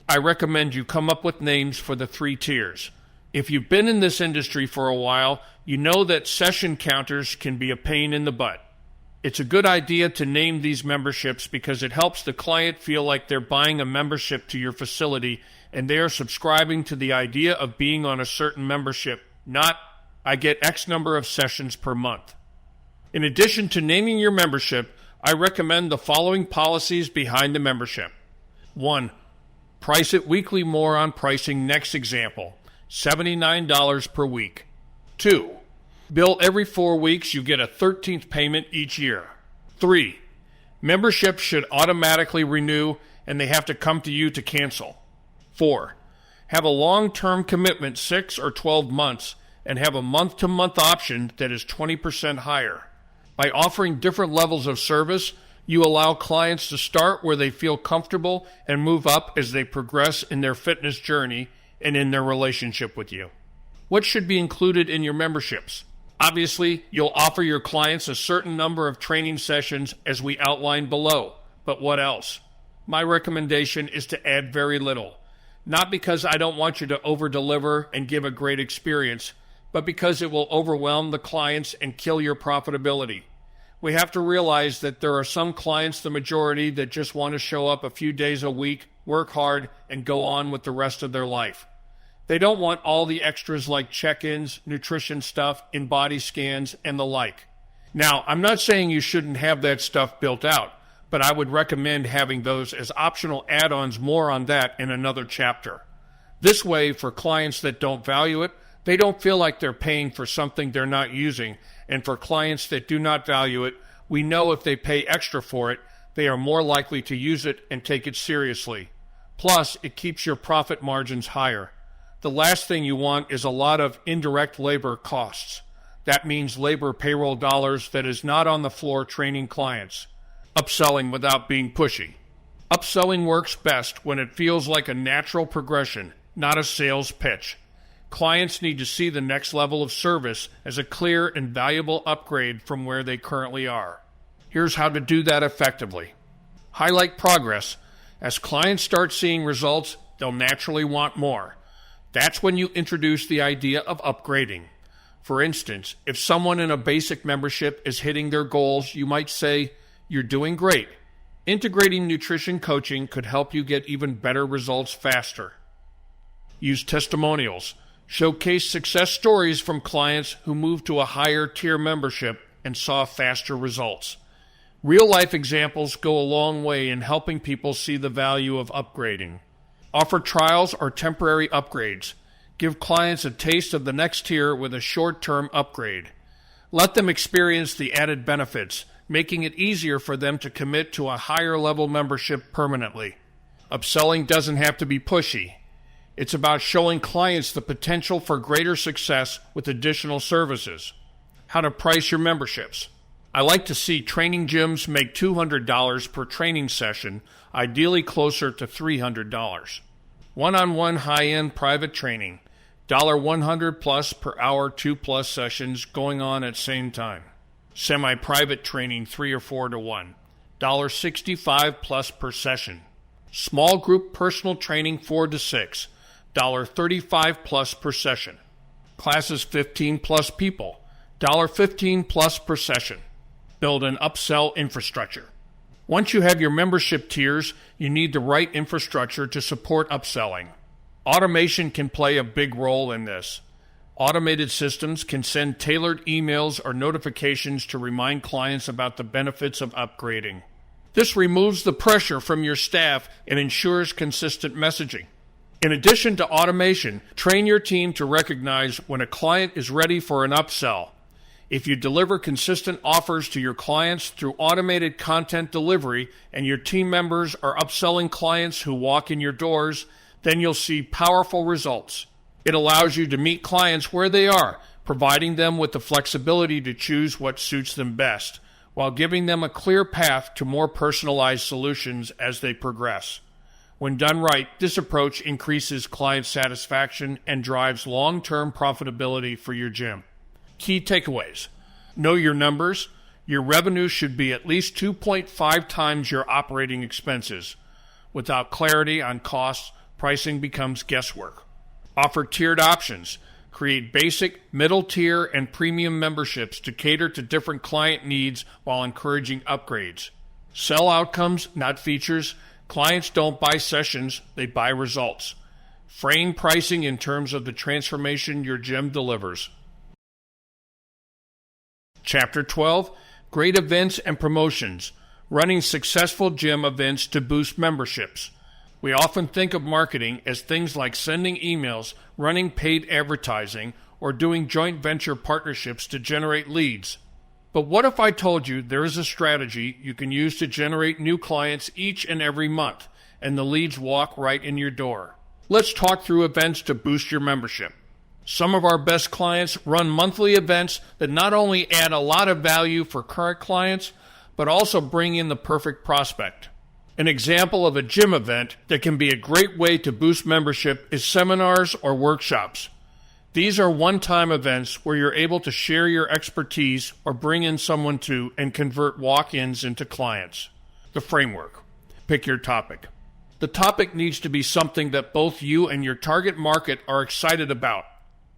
I recommend you come up with names for the 3 tiers. If you've been in this industry for a while, you know that session counters can be a pain in the butt. It's a good idea to name these memberships because it helps the client feel like they're buying a membership to your facility and they are subscribing to the idea of being on a certain membership, not, I get X number of sessions per month. In addition to naming your membership, I recommend the following policies behind the membership. 1. Price it weekly more on pricing. Next example, $79 per week. 2. Bill every 4 weeks, you get a 13th payment each year. 3. Memberships should automatically renew and they have to come to you to cancel. 4. Have a long-term commitment, 6 or 12 months, and have a month-to-month option that is 20% higher. By offering different levels of service, you allow clients to start where they feel comfortable and move up as they progress in their fitness journey and in their relationship with you. What should be included in your memberships? Obviously, you'll offer your clients a certain number of training sessions as we outlined below. But what else? My recommendation is to add very little. Not because I don't want you to over-deliver and give a great experience, but because it will overwhelm the clients and kill your profitability. We have to realize that there are some clients, the majority, that just want to show up a few days a week, work hard, and go on with the rest of their life. They don't want all the extras like check-ins, nutrition stuff, in-body scans, and the like. Now, I'm not saying you shouldn't have that stuff built out, but I would recommend having those as optional add-ons. More on that in another chapter. This way, for clients that don't value it, they don't feel like they're paying for something they're not using, and for clients that do not value it, we know if they pay extra for it, they are more likely to use it and take it seriously. Plus, it keeps your profit margins higher. The last thing you want is a lot of indirect labor costs. That means labor payroll dollars that is not on the floor training clients. Upselling without being pushy. Upselling works best when it feels like a natural progression, not a sales pitch. Clients need to see the next level of service as a clear and valuable upgrade from where they currently are. Here's how to do that effectively. Highlight progress. As clients start seeing results, they'll naturally want more. That's when you introduce the idea of upgrading. For instance, if someone in a basic membership is hitting their goals, you might say, "You're doing great." Integrating nutrition coaching could help you get even better results faster. Use testimonials. Showcase success stories from clients who moved to a higher tier membership and saw faster results. Real-life examples go a long way in helping people see the value of upgrading. Offer trials or temporary upgrades. Give clients a taste of the next tier with a short-term upgrade. Let them experience the added benefits, making it easier for them to commit to a higher-level membership permanently. Upselling doesn't have to be pushy. It's about showing clients the potential for greater success with additional services. How to price your memberships. I like to see training gyms make $200 per training session, ideally closer to $300. One-on-one high-end private training, $100 plus per hour, 2+ sessions going on at same time. Semi-private training 3 or 4 to 1, $65 plus per session. Small group personal training 4 to 6, $35 plus per session. Classes 15 plus people, $15 plus per session. Build an upsell infrastructure. Once you have your membership tiers, you need the right infrastructure to support upselling. Automation can play a big role in this. Automated systems can send tailored emails or notifications to remind clients about the benefits of upgrading. This removes the pressure from your staff and ensures consistent messaging. In addition to automation, train your team to recognize when a client is ready for an upsell. If you deliver consistent offers to your clients through automated content delivery and your team members are upselling clients who walk in your doors, then you'll see powerful results. It allows you to meet clients where they are, providing them with the flexibility to choose what suits them best, while giving them a clear path to more personalized solutions as they progress. When done right, this approach increases client satisfaction and drives long-term profitability for your gym. Key takeaways. Know your numbers. Your revenue should be at least 2.5 times your operating expenses. Without clarity on costs, pricing becomes guesswork. Offer tiered options. Create basic, middle tier, and premium memberships to cater to different client needs while encouraging upgrades. Sell outcomes, not features. Clients don't buy sessions, they buy results. Frame pricing in terms of the transformation your gym delivers. Chapter 12, Great Events and Promotions, Running Successful Gym Events to Boost Memberships. We often think of marketing as things like sending emails, running paid advertising, or doing joint venture partnerships to generate leads. But what if I told you there is a strategy you can use to generate new clients each and every month, and the leads walk right in your door? Let's talk through events to boost your membership. Some of our best clients run monthly events that not only add a lot of value for current clients, but also bring in the perfect prospect. An example of a gym event that can be a great way to boost membership is seminars or workshops. These are one-time events where you're able to share your expertise or bring in someone to and convert walk-ins into clients. The framework. Pick your topic. The topic needs to be something that both you and your target market are excited about.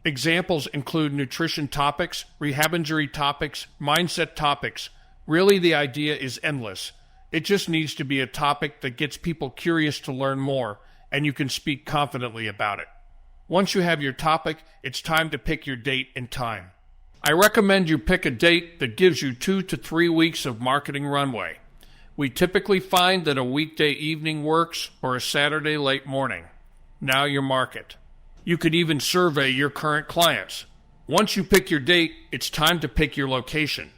Examples include nutrition topics, rehab injury topics, mindset topics. Really, the idea is endless. It just needs to be a topic that gets people curious to learn more, and you can speak confidently about it. Once you have your topic, it's time to pick your date and time. I recommend you pick a date that gives you 2 to 3 weeks of marketing runway. We typically find that a weekday evening works or a Saturday late morning. Now your market. You could even survey your current clients. Once you pick your date, it's time to pick your location.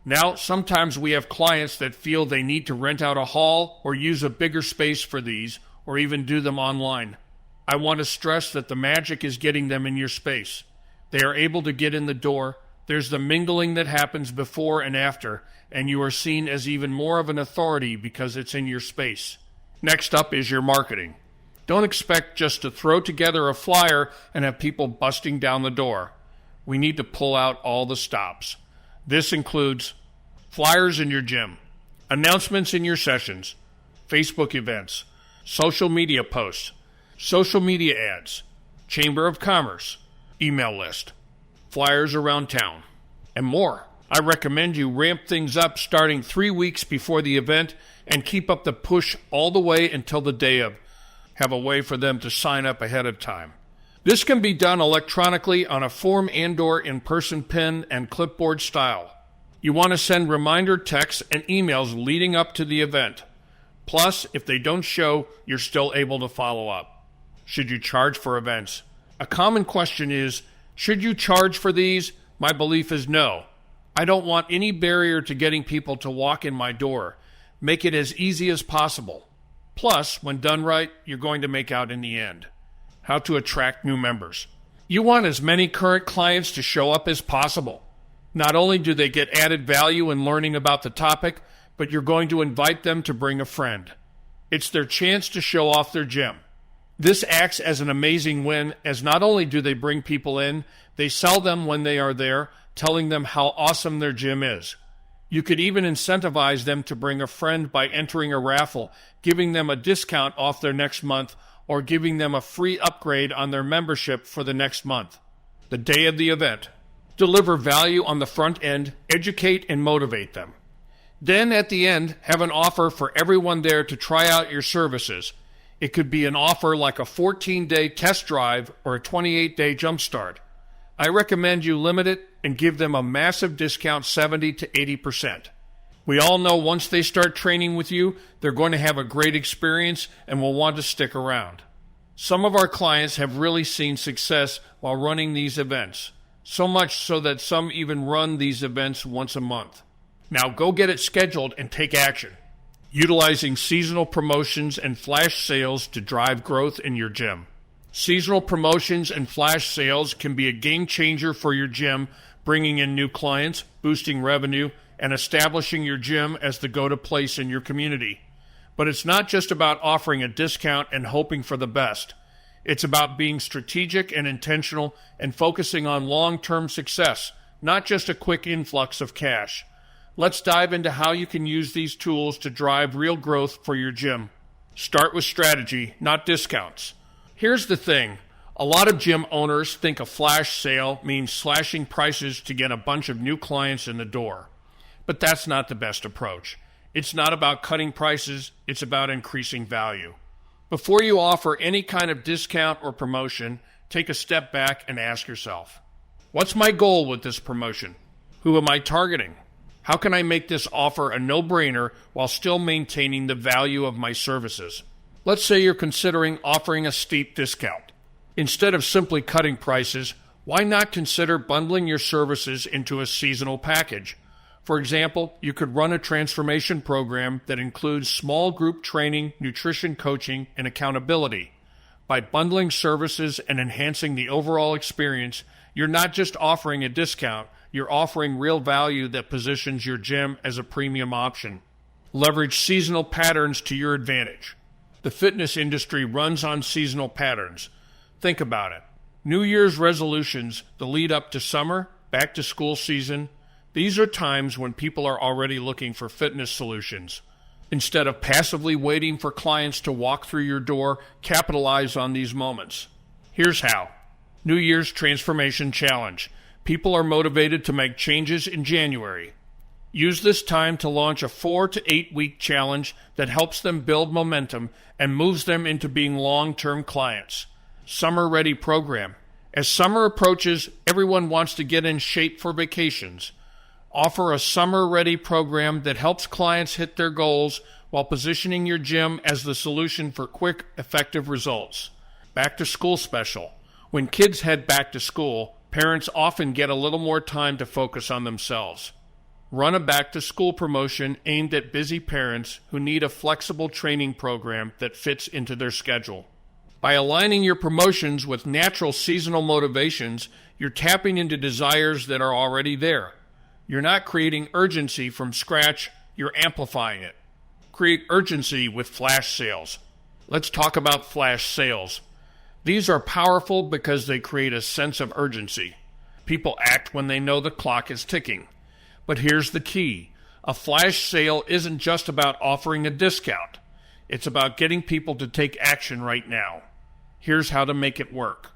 Now, sometimes we have clients that feel they need to rent out a hall or use a bigger space for these, or even do them online. I want to stress that the magic is getting them in your space. They are able to get in the door. There's the mingling that happens before and after, and you are seen as even more of an authority because it's in your space. Next up is your marketing. Don't expect just to throw together a flyer and have people busting down the door. We need to pull out all the stops. This includes flyers in your gym, announcements in your sessions, Facebook events, social media posts, social media ads, Chamber of Commerce, email list, flyers around town, and more. I recommend you ramp things up starting 3 weeks before the event and keep up the push all the way until the day of. Have a way for them to sign up ahead of time. This can be done electronically on a form and/or in-person pen and clipboard style. You want to send reminder texts and emails leading up to the event. Plus, if they don't show, you're still able to follow up. Should you charge for events? A common question is, should you charge for these? My belief is no. I don't want any barrier to getting people to walk in my door. Make it as easy as possible. Plus, when done right, you're going to make out in the end. How to attract new members. You want as many current clients to show up as possible. Not only do they get added value in learning about the topic, but you're going to invite them to bring a friend. It's their chance to show off their gym. This acts as an amazing win, as not only do they bring people in, they sell them when they are there, telling them how awesome their gym is. You could even incentivize them to bring a friend by entering a raffle, giving them a discount off their next month, or giving them a free upgrade on their membership for the next month. The day of the event. Deliver value on the front end, educate and motivate them. Then at the end, have an offer for everyone there to try out your services. It could be an offer like a 14-day test drive or a 28-day jumpstart. I recommend you limit it and give them a massive discount 70 to 80%. We all know once they start training with you, they're going to have a great experience and will want to stick around. Some of our clients have really seen success while running these events, so much so that some even run these events once a month. Now go get it scheduled and take action. Utilizing seasonal promotions and flash sales to drive growth in your gym. Seasonal promotions and flash sales can be a game changer for your gym, bringing in new clients, boosting revenue, and establishing your gym as the go-to place in your community. But it's not just about offering a discount and hoping for the best. It's about being strategic and intentional and focusing on long-term success, not just a quick influx of cash. Let's dive into how you can use these tools to drive real growth for your gym. Start with strategy, not discounts. Here's the thing. A lot of gym owners think a flash sale means slashing prices to get a bunch of new clients in the door. But that's not the best approach. It's not about cutting prices, it's about increasing value. Before you offer any kind of discount or promotion, take a step back and ask yourself, what's my goal with this promotion? Who am I targeting? How can I make this offer a no-brainer while still maintaining the value of my services? Let's say you're considering offering a steep discount. Instead of simply cutting prices, why not consider bundling your services into a seasonal package? For example, you could run a transformation program that includes small group training, nutrition coaching, and accountability. By bundling services and enhancing the overall experience, you're not just offering a discount, you're offering real value that positions your gym as a premium option. Leverage seasonal patterns to your advantage. The fitness industry runs on seasonal patterns. Think about it. New Year's resolutions, the lead up to summer, back to school season, these are times when people are already looking for fitness solutions. Instead of passively waiting for clients to walk through your door, capitalize on these moments. Here's how. New Year's Transformation Challenge. People are motivated to make changes in January. Use this time to launch a 4 to 8 week challenge that helps them build momentum and moves them into being long-term clients. Summer Ready Program. As summer approaches, everyone wants to get in shape for vacations. Offer a Summer Ready program that helps clients hit their goals while positioning your gym as the solution for quick, effective results. Back to School Special. When kids head back to school, parents often get a little more time to focus on themselves. Run a back-to-school promotion aimed at busy parents who need a flexible training program that fits into their schedule. By aligning your promotions with natural seasonal motivations, you're tapping into desires that are already there. You're not creating urgency from scratch, you're amplifying it. Create urgency with flash sales. Let's talk about flash sales. These are powerful because they create a sense of urgency. People act when they know the clock is ticking. But here's the key. A flash sale isn't just about offering a discount. It's about getting people to take action right now. Here's how to make it work.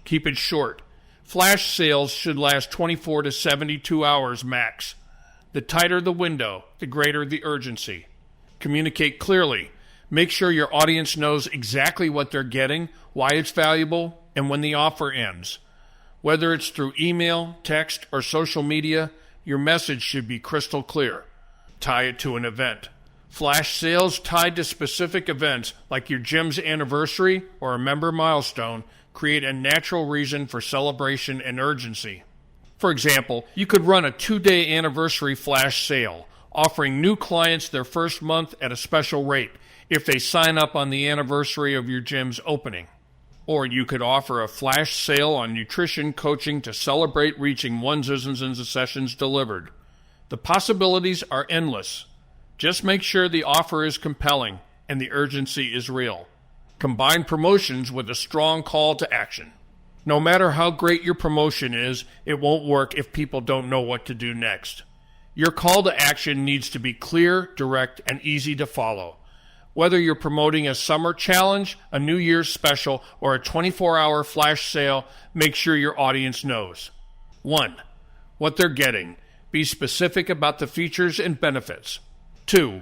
Keep it short. Flash sales should last 24 to 72 hours max. The tighter the window, the greater the urgency. Communicate clearly. Make sure your audience knows exactly what they're getting, why it's valuable, and when the offer ends. Whether it's through email, text, or social media, your message should be crystal clear. Tie it to an event. Flash sales tied to specific events like your gym's anniversary or a member milestone create a natural reason for celebration and urgency. For example, you could run a 2-day anniversary flash sale, offering new clients their first month at a special rate if they sign up on the anniversary of your gym's opening. Or you could offer a flash sale on nutrition coaching to celebrate reaching 1,000 sessions delivered. The possibilities are endless. Just make sure the offer is compelling and the urgency is real. Combine promotions with a strong call to action. No matter how great your promotion is, it won't work if people don't know what to do next. Your call to action needs to be clear, direct, and easy to follow. Whether you're promoting a summer challenge, a New Year's special, or a 24-hour flash sale, make sure your audience knows. 1. What they're getting. Be specific about the features and benefits. 2.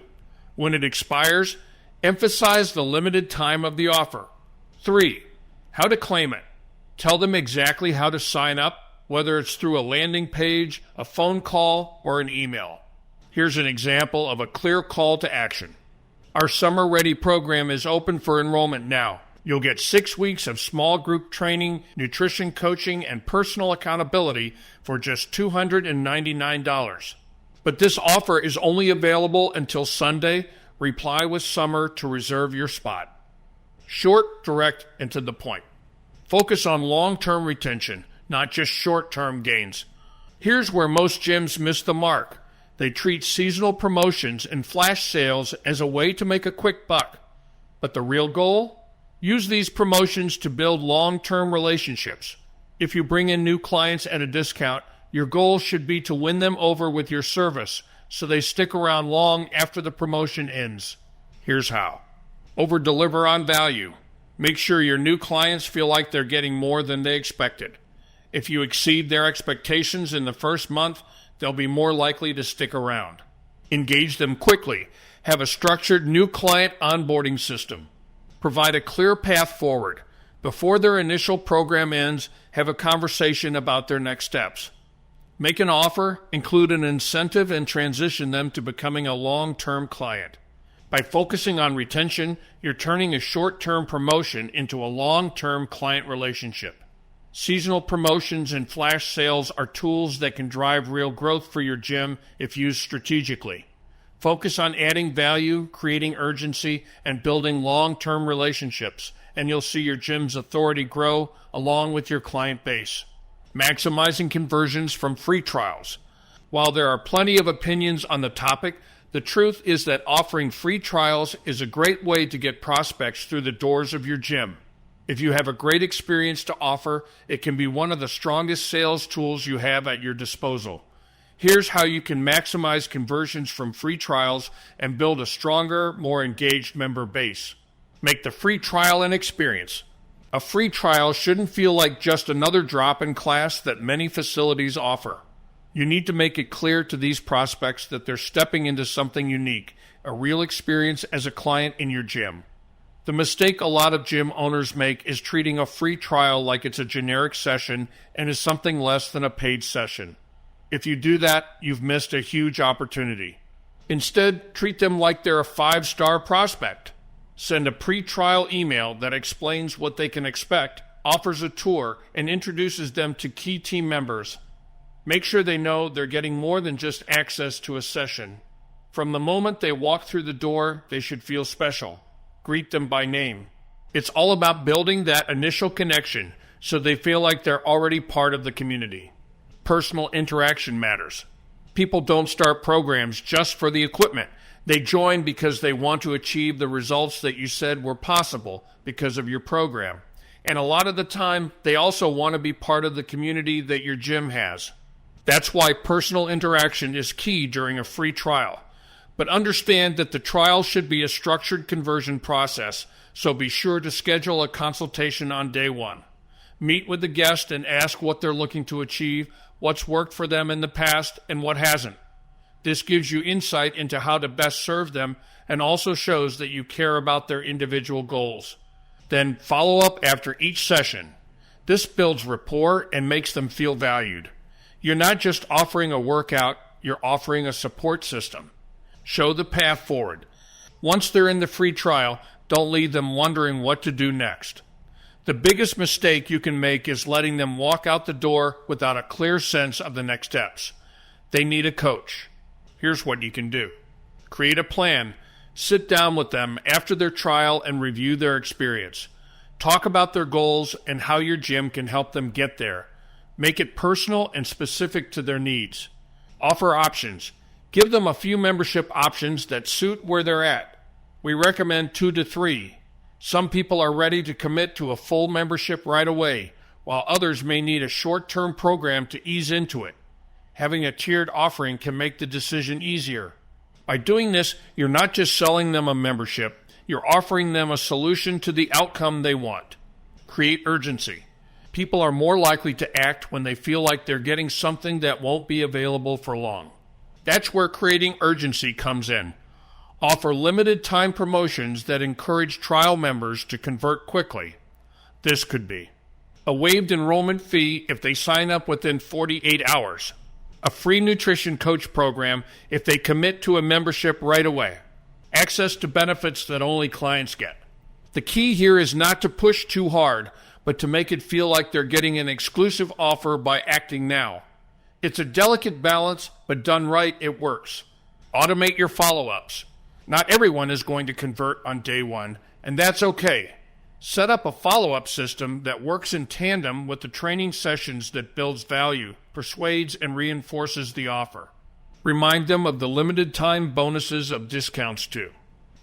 When it expires, emphasize the limited time of the offer. 3. How to claim it. Tell them exactly how to sign up, whether it's through a landing page, a phone call, or an email. Here's an example of a clear call to action. Our Summer Ready program is open for enrollment now. You'll get 6 weeks of small group training, nutrition coaching, and personal accountability for just $299. But this offer is only available until Sunday. Reply with Summer to reserve your spot. Short, direct, and to the point. Focus on long-term retention, not just short-term gains. Here's where most gyms miss the mark. They treat seasonal promotions and flash sales as a way to make a quick buck. But the real goal? Use these promotions to build long-term relationships. If you bring in new clients at a discount, your goal should be to win them over with your service so they stick around long after the promotion ends. Here's how. Over-deliver on value. Make sure your new clients feel like they're getting more than they expected. If you exceed their expectations in the first month, they'll be more likely to stick around. Engage them quickly. Have a structured new client onboarding system. Provide a clear path forward. Before their initial program ends, have a conversation about their next steps. Make an offer, include an incentive, and transition them to becoming a long-term client. By focusing on retention, you're turning a short-term promotion into a long-term client relationship. Seasonal promotions and flash sales are tools that can drive real growth for your gym if used strategically. Focus on adding value, creating urgency, and building long-term relationships, and you'll see your gym's authority grow along with your client base. Maximizing conversions from free trials. While there are plenty of opinions on the topic, the truth is that offering free trials is a great way to get prospects through the doors of your gym. If you have a great experience to offer, it can be one of the strongest sales tools you have at your disposal. Here's how you can maximize conversions from free trials and build a stronger, more engaged member base. Make the free trial an experience. A free trial shouldn't feel like just another drop-in class that many facilities offer. You need to make it clear to these prospects that they're stepping into something unique, a real experience as a client in your gym. The mistake a lot of gym owners make is treating a free trial like it's a generic session and is something less than a paid session. If you do that, you've missed a huge opportunity. Instead, treat them like they're a 5-star prospect. Send a pre-trial email that explains what they can expect, offers a tour, and introduces them to key team members. Make sure they know they're getting more than just access to a session. From the moment they walk through the door, they should feel special. Greet them by name. It's all about building that initial connection so they feel like they're already part of the community. Personal interaction matters. People don't start programs just for the equipment. They join because they want to achieve the results that you said were possible because of your program. And a lot of the time, they also want to be part of the community that your gym has. That's why personal interaction is key during a free trial. But understand that the trial should be a structured conversion process, so be sure to schedule a consultation on day one. Meet with the guest and ask what they're looking to achieve, what's worked for them in the past, and what hasn't. This gives you insight into how to best serve them and also shows that you care about their individual goals. Then follow up after each session. This builds rapport and makes them feel valued. You're not just offering a workout, you're offering a support system. Show the path forward. Once they're in the free trial, don't leave them wondering what to do next. The biggest mistake you can make is letting them walk out the door without a clear sense of the next steps. They need a coach. Here's what you can do. Create a plan. Sit down with them after their trial and review their experience. Talk about their goals and how your gym can help them get there. Make it personal and specific to their needs. Offer options. Give them a few membership options that suit where they're at. We recommend 2 to 3. Some people are ready to commit to a full membership right away, while others may need a short-term program to ease into it. Having a tiered offering can make the decision easier. By doing this, you're not just selling them a membership, you're offering them a solution to the outcome they want. Create urgency. People are more likely to act when they feel like they're getting something that won't be available for long. That's where creating urgency comes in. Offer limited time promotions that encourage trial members to convert quickly. This could be a waived enrollment fee if they sign up within 48 hours, a free nutrition coach program if they commit to a membership right away, access to benefits that only clients get. The key here is not to push too hard, but to make it feel like they're getting an exclusive offer by acting now. It's a delicate balance, but done right, it works. Automate your follow-ups. Not everyone is going to convert on day one, and that's okay. Set up a follow-up system that works in tandem with the training sessions that builds value, persuades, and reinforces the offer. Remind them of the limited time bonuses of discounts too.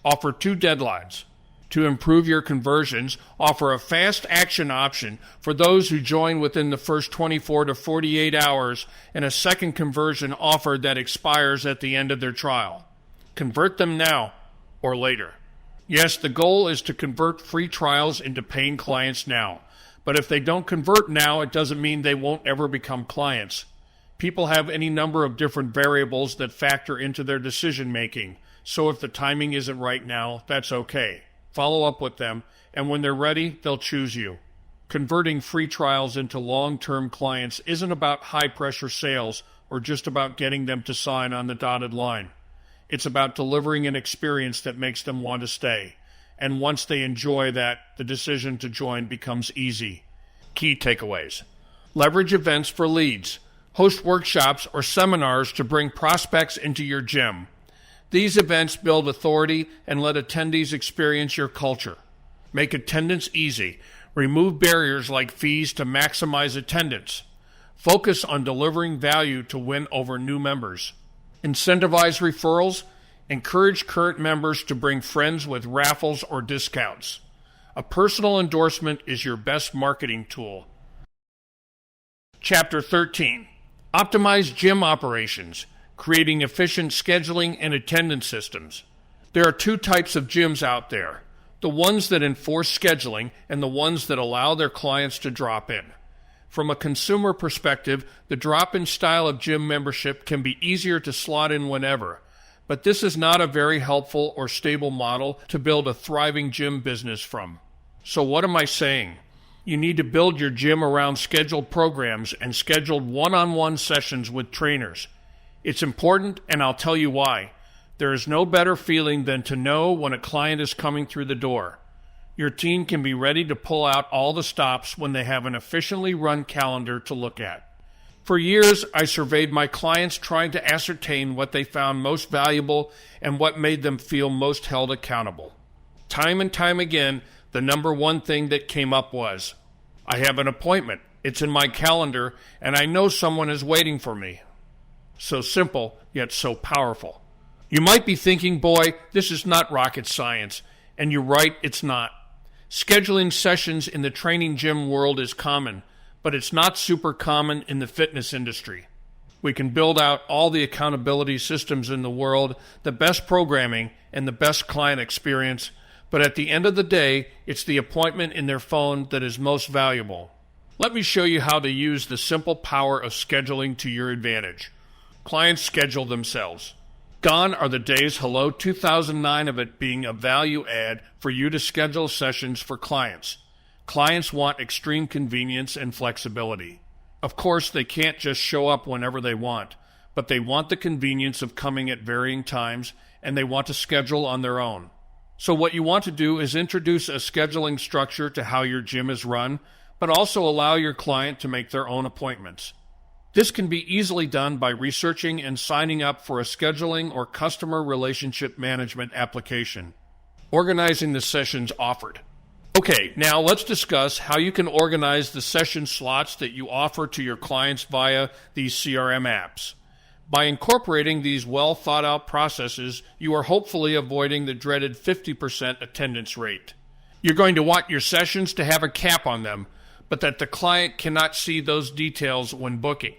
Offer 2 deadlines. To improve your conversions, offer a fast action option for those who join within the first 24 to 48 hours and a second conversion offer that expires at the end of their trial. Convert them now or later. Yes, the goal is to convert free trials into paying clients now. But if they don't convert now, it doesn't mean they won't ever become clients. People have any number of different variables that factor into their decision making. So if the timing isn't right now, that's okay. Follow up with them, and when they're ready, they'll choose you. Converting free trials into long-term clients isn't about high-pressure sales or just about getting them to sign on the dotted line. It's about delivering an experience that makes them want to stay. And once they enjoy that, the decision to join becomes easy. Key takeaways. Leverage events for leads. Host workshops or seminars to bring prospects into your gym. These events build authority and let attendees experience your culture. Make attendance easy. Remove barriers like fees to maximize attendance. Focus on delivering value to win over new members. Incentivize referrals. Encourage current members to bring friends with raffles or discounts. A personal endorsement is your best marketing tool. Chapter 13. Optimize gym operations, creating efficient scheduling and attendance systems. There are two types of gyms out there, the ones that enforce scheduling and the ones that allow their clients to drop in. From a consumer perspective, the drop-in style of gym membership can be easier to slot in whenever, but this is not a very helpful or stable model to build a thriving gym business from. So what am I saying? You need to build your gym around scheduled programs and scheduled one-on-one sessions with trainers. It's important, and I'll tell you why. There is no better feeling than to know when a client is coming through the door. Your team can be ready to pull out all the stops when they have an efficiently run calendar to look at. For years, I surveyed my clients trying to ascertain what they found most valuable and what made them feel most held accountable. Time and time again, the number one thing that came up was, I have an appointment, it's in my calendar, and I know someone is waiting for me. So simple, yet so powerful. You might be thinking, boy, this is not rocket science, and you're right, it's not. Scheduling sessions in the training gym world is common, but it's not super common in the fitness industry. We can build out all the accountability systems in the world, the best programming, and the best client experience, but at the end of the day, it's the appointment in their phone that is most valuable. Let me show you how to use the simple power of scheduling to your advantage. Clients schedule themselves. Gone are the days, hello 2009, of it being a value add for you to schedule sessions for clients. Clients want extreme convenience and flexibility. Of course, they can't just show up whenever they want, but they want the convenience of coming at varying times, and they want to schedule on their own. So what you want to do is introduce a scheduling structure to how your gym is run, but also allow your client to make their own appointments. This can be easily done by researching and signing up for a scheduling or customer relationship management application. Organizing the sessions offered. Okay, now let's discuss how you can organize the session slots that you offer to your clients via these CRM apps. By incorporating these well-thought-out processes, you are hopefully avoiding the dreaded 50% attendance rate. You're going to want your sessions to have a cap on them, but that the client cannot see those details when booking.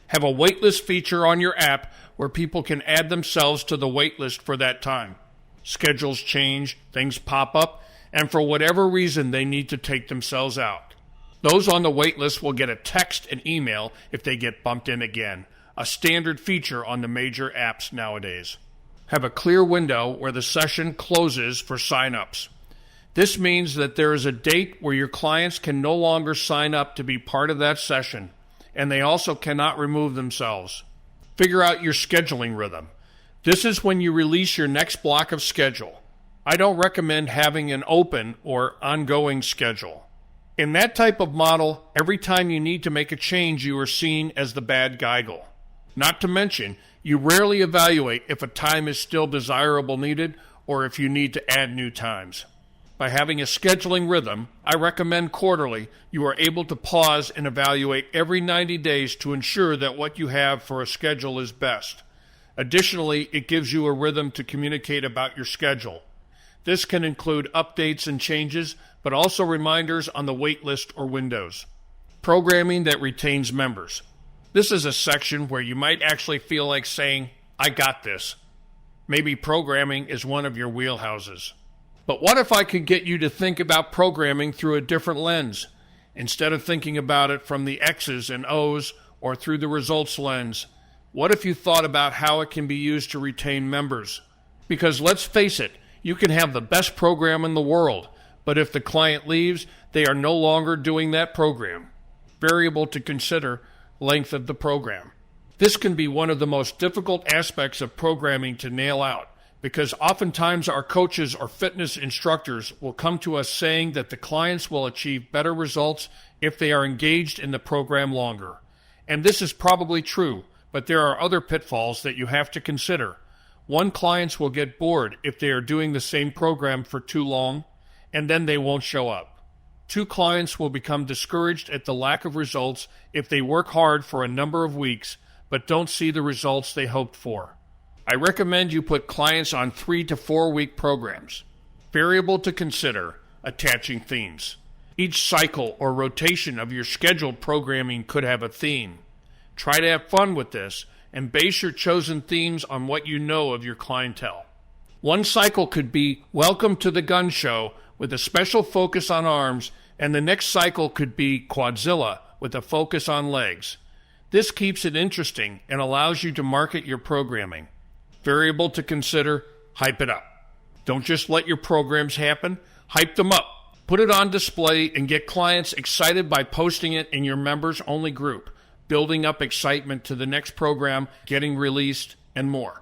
Have a waitlist feature on your app where people can add themselves to the waitlist for that time. Schedules change, things pop up, and for whatever reason they need to take themselves out. Those on the waitlist will get a text and email if they get bumped in again, a standard feature on the major apps nowadays. Have a clear window where the session closes for sign-ups. This means that there is a date where your clients can no longer sign up to be part of that session, and they also cannot remove themselves. Figure out your scheduling rhythm. This is when you release your next block of schedule. I don't recommend having an open or ongoing schedule. In that type of model, every time you need to make a change, you are seen as the bad giggle. Not to mention, you rarely evaluate if a time is still desirable needed or if you need to add new times. By having a scheduling rhythm, I recommend quarterly, you are able to pause and evaluate every 90 days to ensure that what you have for a schedule is best. Additionally, it gives you a rhythm to communicate about your schedule. This can include updates and changes, but also reminders on the waitlist or windows. Programming that retains members. This is a section where you might actually feel like saying, I got this. Maybe programming is one of your wheelhouses. But what if I could get you to think about programming through a different lens? Instead of thinking about it from the X's and O's or through the results lens, what if you thought about how it can be used to retain members? Because let's face it, you can have the best program in the world, but if the client leaves, they are no longer doing that program. Variable to consider, length of the program. This can be one of the most difficult aspects of programming to nail out, because oftentimes our coaches or fitness instructors will come to us saying that the clients will achieve better results if they are engaged in the program longer. And this is probably true, but there are other pitfalls that you have to consider. One, clients will get bored if they are doing the same program for too long, and then they won't show up. Two, clients will become discouraged at the lack of results if they work hard for a number of weeks but don't see the results they hoped for. I recommend you put clients on 3 to 4 week programs. Variable to consider, attaching themes. Each cycle or rotation of your scheduled programming could have a theme. Try to have fun with this and base your chosen themes on what you know of your clientele. One cycle could be Welcome to the Gun Show with a special focus on arms, and the next cycle could be Quadzilla with a focus on legs. This keeps it interesting and allows you to market your programming. Variable to consider, hype it up. Don't just let your programs happen, hype them up. Put it on display and get clients excited by posting it in your members-only group, building up excitement to the next program getting released, and more.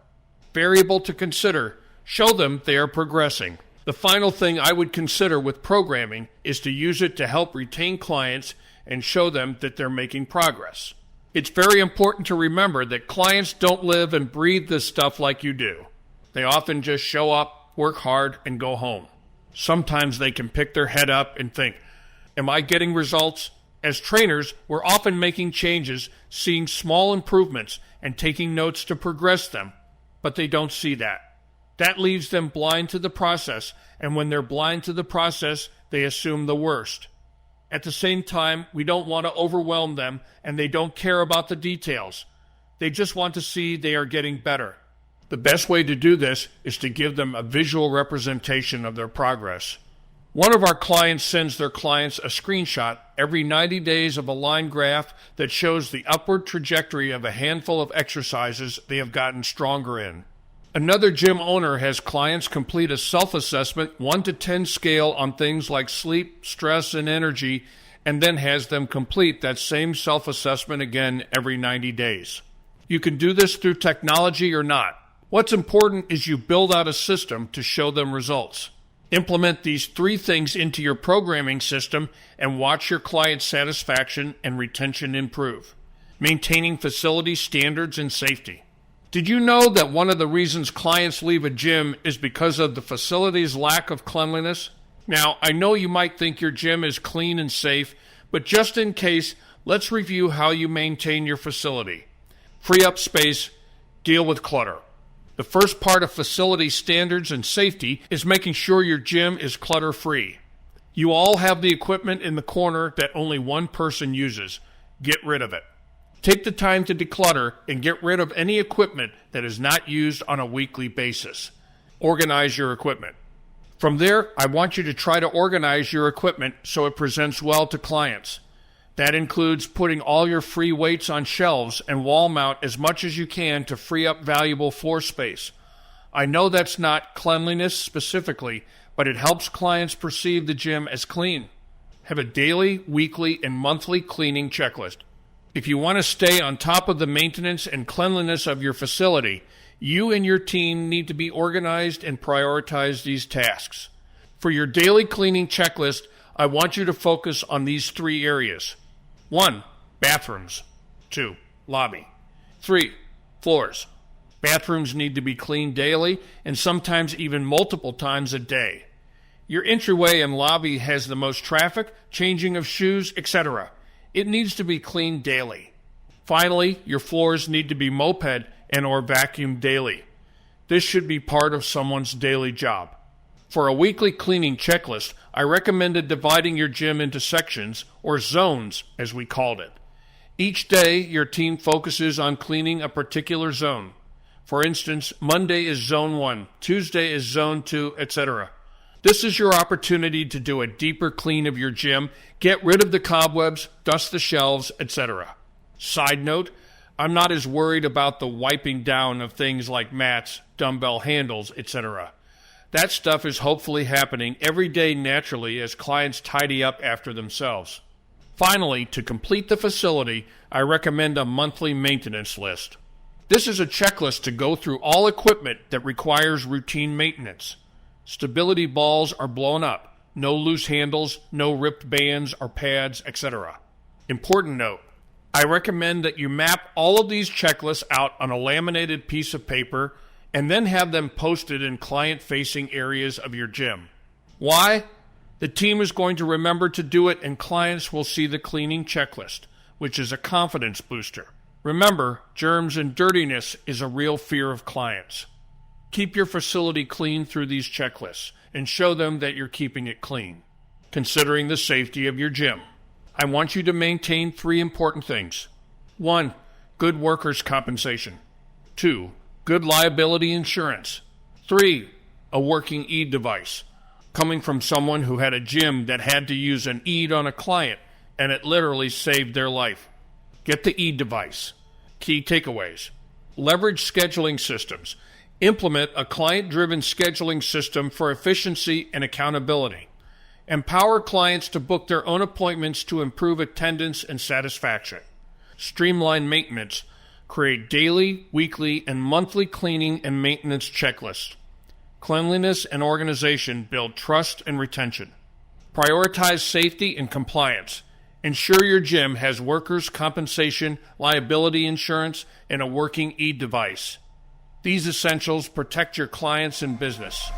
Variable to consider, show them they are progressing. The final thing I would consider with programming is to use it to help retain clients and show them that they're making progress. It's very important to remember that clients don't live and breathe this stuff like you do. They often just show up, work hard, and go home. Sometimes they can pick their head up and think, am I getting results? As trainers, we're often making changes, seeing small improvements, and taking notes to progress them, but they don't see that. That leaves them blind to the process, and when they're blind to the process, they assume the worst. At the same time, we don't want to overwhelm them, and they don't care about the details. They just want to see they are getting better. The best way to do this is to give them a visual representation of their progress. One of our clients sends their clients a screenshot every 90 days of a line graph that shows the upward trajectory of a handful of exercises they have gotten stronger in. Another gym owner has clients complete a self-assessment 1 to 10 scale on things like sleep, stress, and energy, and then has them complete that same self-assessment again every 90 days. You can do this through technology or not. What's important is you build out a system to show them results. Implement these 3 things into your programming system and watch your client satisfaction and retention improve. Maintaining facility standards and safety. Did you know that one of the reasons clients leave a gym is because of the facility's lack of cleanliness? Now, I know you might think your gym is clean and safe, but just in case, let's review how you maintain your facility. Free up space, deal with clutter. The first part of facility standards and safety is making sure your gym is clutter-free. You all have the equipment in the corner that only one person uses. Get rid of it. Take the time to declutter and get rid of any equipment that is not used on a weekly basis. Organize your equipment. From there, I want you to try to organize your equipment so it presents well to clients. That includes putting all your free weights on shelves and wall mount as much as you can to free up valuable floor space. I know that's not cleanliness specifically, but it helps clients perceive the gym as clean. Have a daily, weekly, and monthly cleaning checklist. If you want to stay on top of the maintenance and cleanliness of your facility, you and your team need to be organized and prioritize these tasks. For your daily cleaning checklist, I want you to focus on these 3 areas. 1. Bathrooms. 2. Lobby. 3. Floors. Bathrooms need to be cleaned daily and sometimes even multiple times a day. Your entryway and lobby has the most traffic, changing of shoes, etc. It needs to be cleaned daily. Finally, your floors need to be moped and or vacuumed daily. This should be part of someone's daily job. For a weekly cleaning checklist, I recommended dividing your gym into sections, or zones, as we called it. Each day, your team focuses on cleaning a particular zone. For instance, Monday is Zone 1, Tuesday is Zone 2, etc. This is your opportunity to do a deeper clean of your gym, get rid of the cobwebs, dust the shelves, etc. Side note, I'm not as worried about the wiping down of things like mats, dumbbell handles, etc. That stuff is hopefully happening every day naturally as clients tidy up after themselves. Finally, to complete the facility, I recommend a monthly maintenance list. This is a checklist to go through all equipment that requires routine maintenance. Stability balls are blown up, no loose handles, no ripped bands or pads, etc. Important note, I recommend that you map all of these checklists out on a laminated piece of paper and then have them posted in client-facing areas of your gym. Why? The team is going to remember to do it and clients will see the cleaning checklist, which is a confidence booster. Remember, germs and dirtiness is a real fear of clients. Keep your facility clean through these checklists and show them that you're keeping it clean. considering the safety of your gym. I want you to maintain 3 important things. 1. Good workers' compensation. 2. Good liability insurance. 3. A working e-device. Coming from someone who had a gym that had to use an EAD on a client, and it literally saved their life. Get the e-device. Key takeaways. Leverage scheduling systems. Implement a client-driven scheduling system for efficiency and accountability. Empower clients to book their own appointments to improve attendance and satisfaction. Streamline maintenance. Create daily, weekly, and monthly cleaning and maintenance checklists. Cleanliness and organization build trust and retention. Prioritize safety and compliance. Ensure your gym has workers' compensation, liability insurance, and a working e-device. These essentials protect your clients and business.